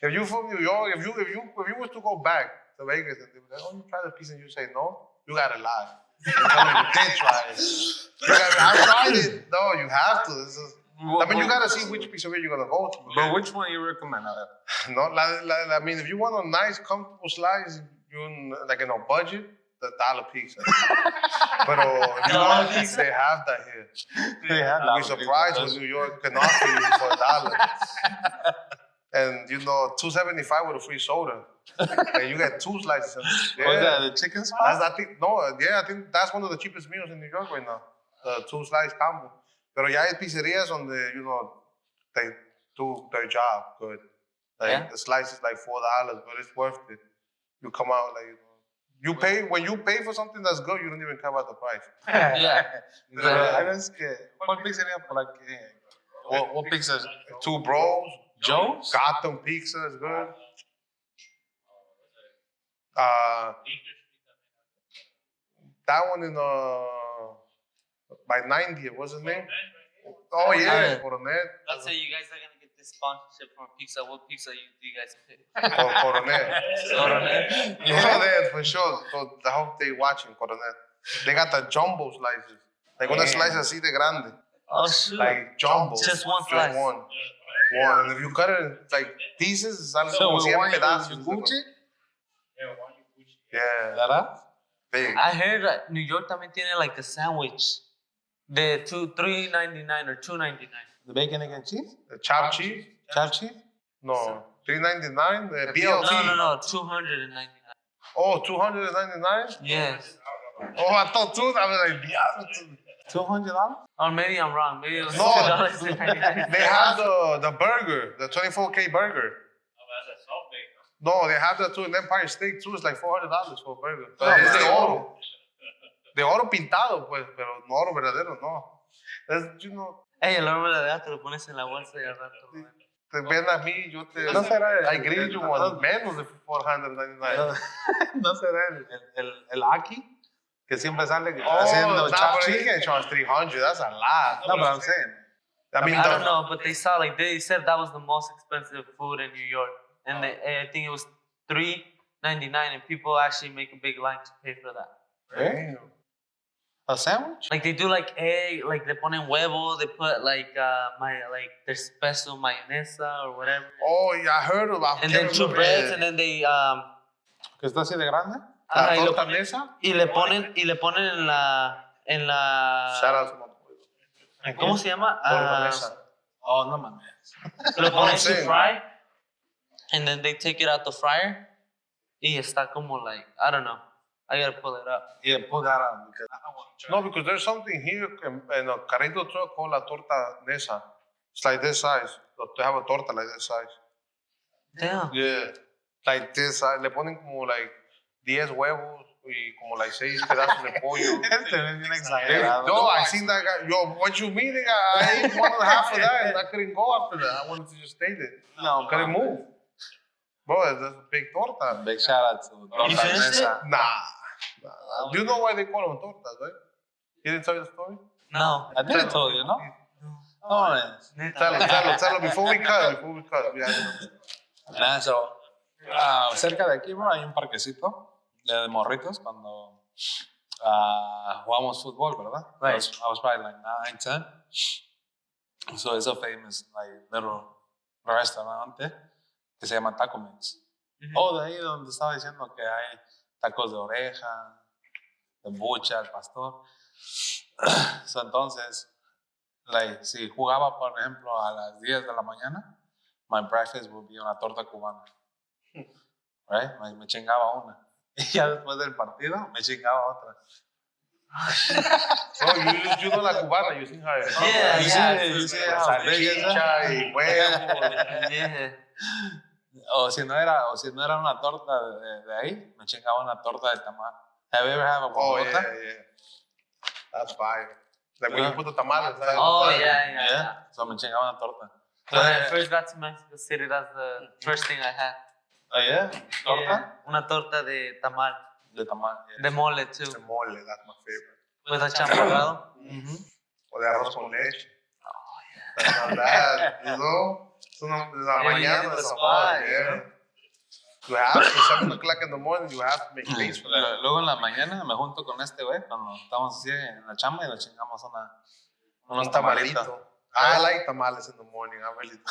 If you're from New York, if you was to go back to Vegas and they were like, oh, you try the pizza and you say no, you gotta lie. And tell them you did try it. I tried it. No, you have to. I mean, you gotta see which pizzeria you're gonna go to. But which one you recommend? No, I mean, if you want a nice, comfortable slice, you're like in a budget, the dollar pizza. But if you want pizza, they have that here. They have We're surprised when New York can offer you for $1. And $2.75 with a free soda. And you get 2 slices. Yeah. Was that the chicken spot? I think that's one of the cheapest meals in New York right now. The 2-slice combo. Pero ya hay pizzerías donde, they do their job good. Like the slice is like $4, but it's worth it. You come out like, when you pay for something that's good, you don't even care about the price. ¿Cuál pizzería por aquí? What pizza? 2 Bros. Joe's? Gotham Pizza is good. That one in by 90th, what's his name? Oh yeah, Coronet. Let's say you guys are gonna get this sponsorship from pizza. What pizza do you guys pick? Coronet. Coronet. Coronet for sure. So I hope they watching Coronet. They got the jumbo slices. Like una slice así de grande. Oh shoot! Like jumbo. Just one slice. One. And if you cut it in like pieces, it's algo como 100 pedazos. Yeah. ¿Verdad? Big. I heard that New York también tiene like a sandwich. The $3.99 or $2.99. The bacon, egg, and cheese? The chopped cheese? Chopped cheese? No. $3.99? The BLT? No. $299. Oh, $299? Yes. Oh, I thought two. I was like, yeah. $200? Or maybe I'm wrong. Maybe it was No. $2.99. They have the burger, the 24K burger. No, they have that too. An Empire Steak too. It's like $400 for a burger. But it's de oro. De oro pintado, pues, pero no oro verdadero, no. Hey, el oro verdadero te lo pones en la bolsa y al rato. Te ven a mí, yo te... No será I greet you on menos de $499. No será el Aki, que siempre sale haciendo chopped but he cheese. can charge $300. That's a lot. No, but I'm saying. I don't know, but they said that was the most expensive food in New York. And I think it was $3.99, and people actually make a big line to pay for that. Damn. A sandwich? Like they do like egg, like they ponen huevo, they put like their special mayonesa or whatever. Oh, yeah, I heard about it. And then 2 breads, and then they ¿Que está así de grande? La torta mesa. y le ponen en la Shout out to my boy. ¿cómo se llama? Torta mesa. Oh, no mames. Lo ponen to saying. fry, and then they take it out the fryer. Y está como like, I don't know. I gotta pull it up. Yeah, pull that out because I don't want to try. No, because there's something here in a carrito truck called la torta mesa. It's like this size. They have a torta like this size. Damn. Yeah. Like this size. Le ponen como like 10 huevos y como like 6 pedazos de pollo. Este es bien exagerado. No, I seen that guy. Yo, what you mean? I ate 1.5 of that and I couldn't go after that. I wanted to just stay there. No, Couldn't move. Bro, that's a big torta. Big shout out to Torta You finished Mesa. Nah. Do you know why they call them tortas, right? He didn't tell you the story? No. I did tell you, no? No, man. Tell him before we cut. Nah, so, cerca de aquí, bro, hay un parquecito de morritos cuando jugamos fútbol, ¿verdad? Right. I was probably like 9, 10. So it's a famous like little restaurante que se llama Taco Mix. Oh, de ahí donde estaba diciendo que hay tacos de oreja, de bucha, el pastor. So, entonces, like, si jugaba, por ejemplo, a las 10 de la mañana, my breakfast would be una torta cubana. Right? Me chingaba una. Y ya después del partido, me chingaba otra. Oh, you know la cubana, you seen how it is. Yeah, You see how big is that? Salchicha y huevo. Yeah. O si no era una torta de ahí, me chingaba una torta de tamal. Have you ever had a Oh, guajolota? yeah. That's fire. Like when you put the tamales. Oh, yeah. So me chingaba una torta. When I first got to Mexico City, that's the first thing I had. Oh, yeah? ¿Torta? Yeah. Una torta de tamal. De tamal. De mole, too. The mole, that's my favorite. With a champurrado. O de arroz con leche. Oh, yeah. That's not bad, you know? Es una mañana de the sabor, spot, yeah. You have to, 7 o'clock in the morning, you have to make space for that. Luego en la mañana me junto con este güey cuando estamos así en la chamba y nos chingamos unos tamalitos. I like tamales in the morning. I really do.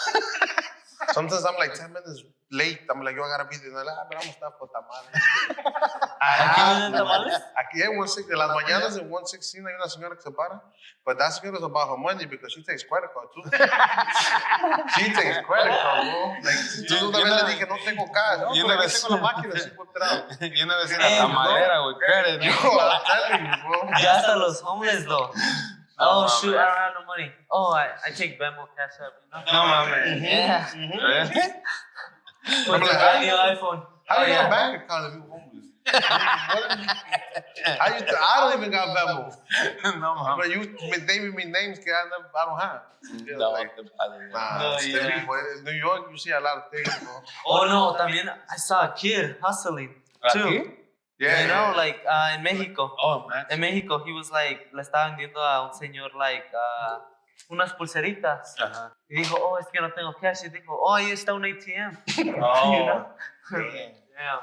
Sometimes I'm like 10 minutes late. I'm like, yo, I gotta be there. Pero vamos a estar por tamales. Aquí en 116, de las mañanas en 116 hay una señora que se para. But that señora is about her money because she takes credit card too. She takes credit card, bro. Like, yo una vez le dije, no tengo cash. No, pero aquí tengo la máquina, sí, por atrás. Y una vez en la tamalera, güey, credit. Yo, I'm telling you, bro. Ya hasta los homeless, though. Oh, shoot, I don't have no money. Oh, I take Venmo, Cash App, you know? No mames. Yeah. I'm With like, the new iPhone. How you got a yeah. bank account if you homeless? I don't even got Venmo. No mames. But you naming me names que I don't have. No, Like, te pases. nah, No, it's yeah. different. In New York, you see a lot of things, bro. Oh, no, también I saw a kid hustling, too. ¿Aquí? Yeah, You know, like in Mexico. Oh, man. En Mexico, he was like, le estaba vendiendo a un señor, like, unas pulseritas. Ajá. Y dijo, oh, es que no tengo cash. Y dijo, oh, ahí está un ATM. Oh, You know? damn. Yeah.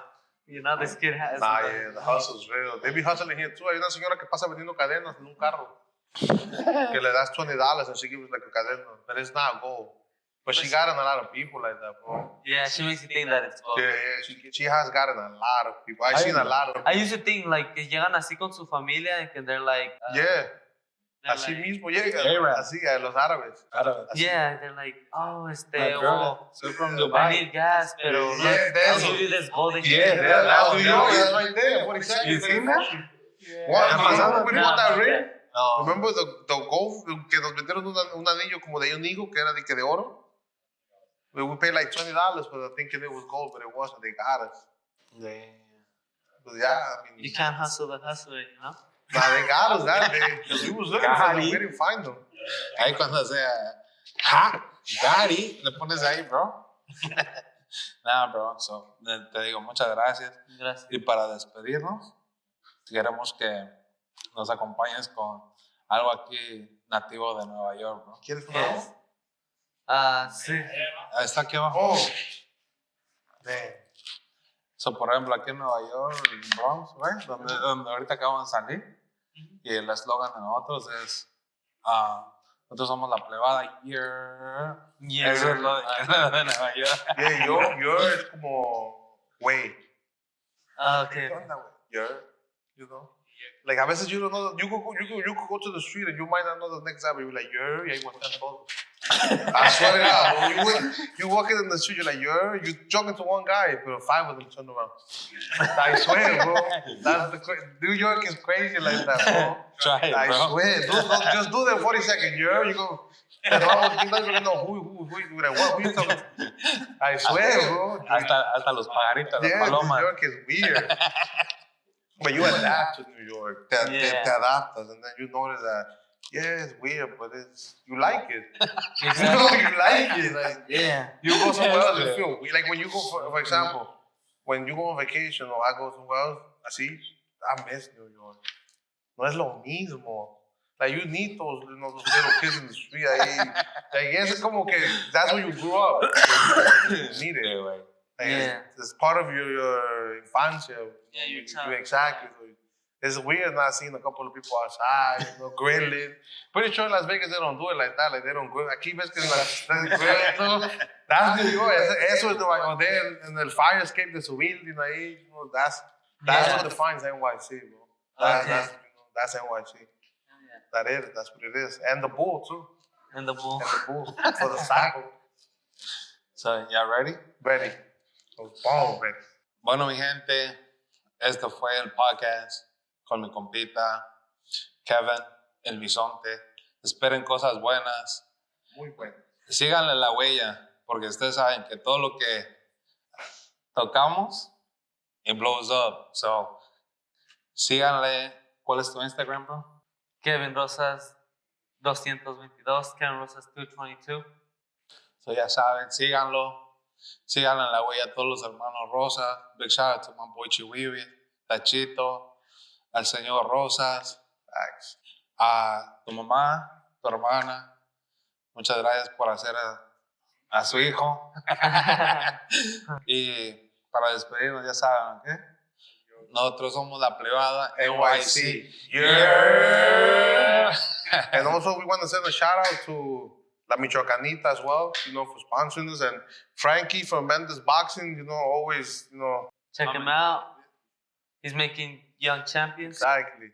You know, this kid has. Nah, yeah, the hustle's real. They be hustling here too. Hay una señora que pasa vendiendo cadenas en un carro. Que le das $20 and she gives like a cadena. But it's not gold. But she got in a lot of people like that, bro. Yeah, she makes you think that it's gold. Yeah, she has gotten a lot of people. I've seen a lot of people. I used to think, like, que llegan así con su familia and que they're like. Yeah, they're así like, mismo llegan. Arabs. Así, los árabes. Yeah, they're like, oh, My girl, so from I Dubai. need gas, pero Yeah, look, that's- I'll give you this gold and Yeah, shit. That's Oh, New no. York, that's right there. 40 seconds. You seen that? What? Yeah. Remember when we bought that ring? No. Remember the gold que nos vendieron un anillo como de un higo que era de oro? We paid like $20 for thinking it was gold, but it wasn't. They got us. Damn. But yeah, I mean, You can't hustle the hustler, you know? nah, they got us that day because we was looking for them. We didn't find them. Ahí cuando sea, ha, Gary, le pones ahí, bro. Nah, bro, so, te digo muchas gracias. Gracias. Y para despedirnos, queremos que nos acompañes con algo aquí nativo de Nueva York, bro. ¿Quieres Yes. probarlo? Sí. Ahí está aquí abajo. Oh, man. So, por ejemplo, aquí en Nueva York, en Bronx, güey, donde ahorita acabamos de salir, y el eslogan de nosotros es, nosotros somos la plebada Yeah. Eso es lo de Nueva York. Yeah, you're es como, güey. Okay. ¿Qué onda, güey? You're, you know? Like, a veces you don't know, you could go to the street and you might not know the next time, you're like, you're, y ahí voltean todos. I swear to God, bro. You walking in the street, you're like, you talking to one guy, but 5 of them turn around. I swear, bro. New York is crazy like that, bro. Try it, I bro. swear. Just do that 40 seconds. You go. You don't even know who like, what are you talking to? I swear, bro. Hasta los pajaritos, las Yeah, New palomas. York is weird. But you adapt to New York. Te adaptas, and then you notice that, yeah, it's weird, but you like it. You know, you like it. Like, Yeah. you go somewhere else, you feel weird. Like when you go, for example, when you go on vacation or I go somewhere else, así, I miss New York. No es lo mismo. Like you need those, you know, those little kids in the street. Like es como que that's where you grew up. You need it. Sí, güey. Like, Yeah. it's part of your infancia. Yeah, your You childhood. exactly. So it's weird not seeing a couple of people outside, you know, grilling. Pretty sure in Las Vegas they don't do it like that. Like they don't grill. Aquí ves que that's New York. Eso es Nueva York. There in the fire escape de su building ahí. You know, that's what defines NYC, bro. That's NYC. That's what it is. And the bull too. And the bull. And the bull for the saco. So, ya ready? Ready. So, boom, ready. Bueno, mi gente, este fue el podcast con mi compita Kevin, el bisonte. Esperen cosas buenas. Muy bueno. Síganle la huella, porque ustedes saben que todo lo que tocamos, it blows up. So, síganle. ¿Cuál es tu Instagram, bro? Kevin Rosas 222. Kevin Rosas 222. So, ya saben, síganlo. Síganle la huella a todos los hermanos Rosas. Big shout out to my boy Chihuiwi, Tachito, al señor Rosas, a tu mamá, tu hermana. Muchas gracias por hacer a su hijo. Y para despedirnos, ya saben, ¿ok? Nosotros somos la Plebada NYC. NYC. Yeah. And also, we want to send a shout out to La Michoacanita as well, for sponsoring us. And Frankie from Mendes Boxing, always, Check him out. He's making young champions. Exactly.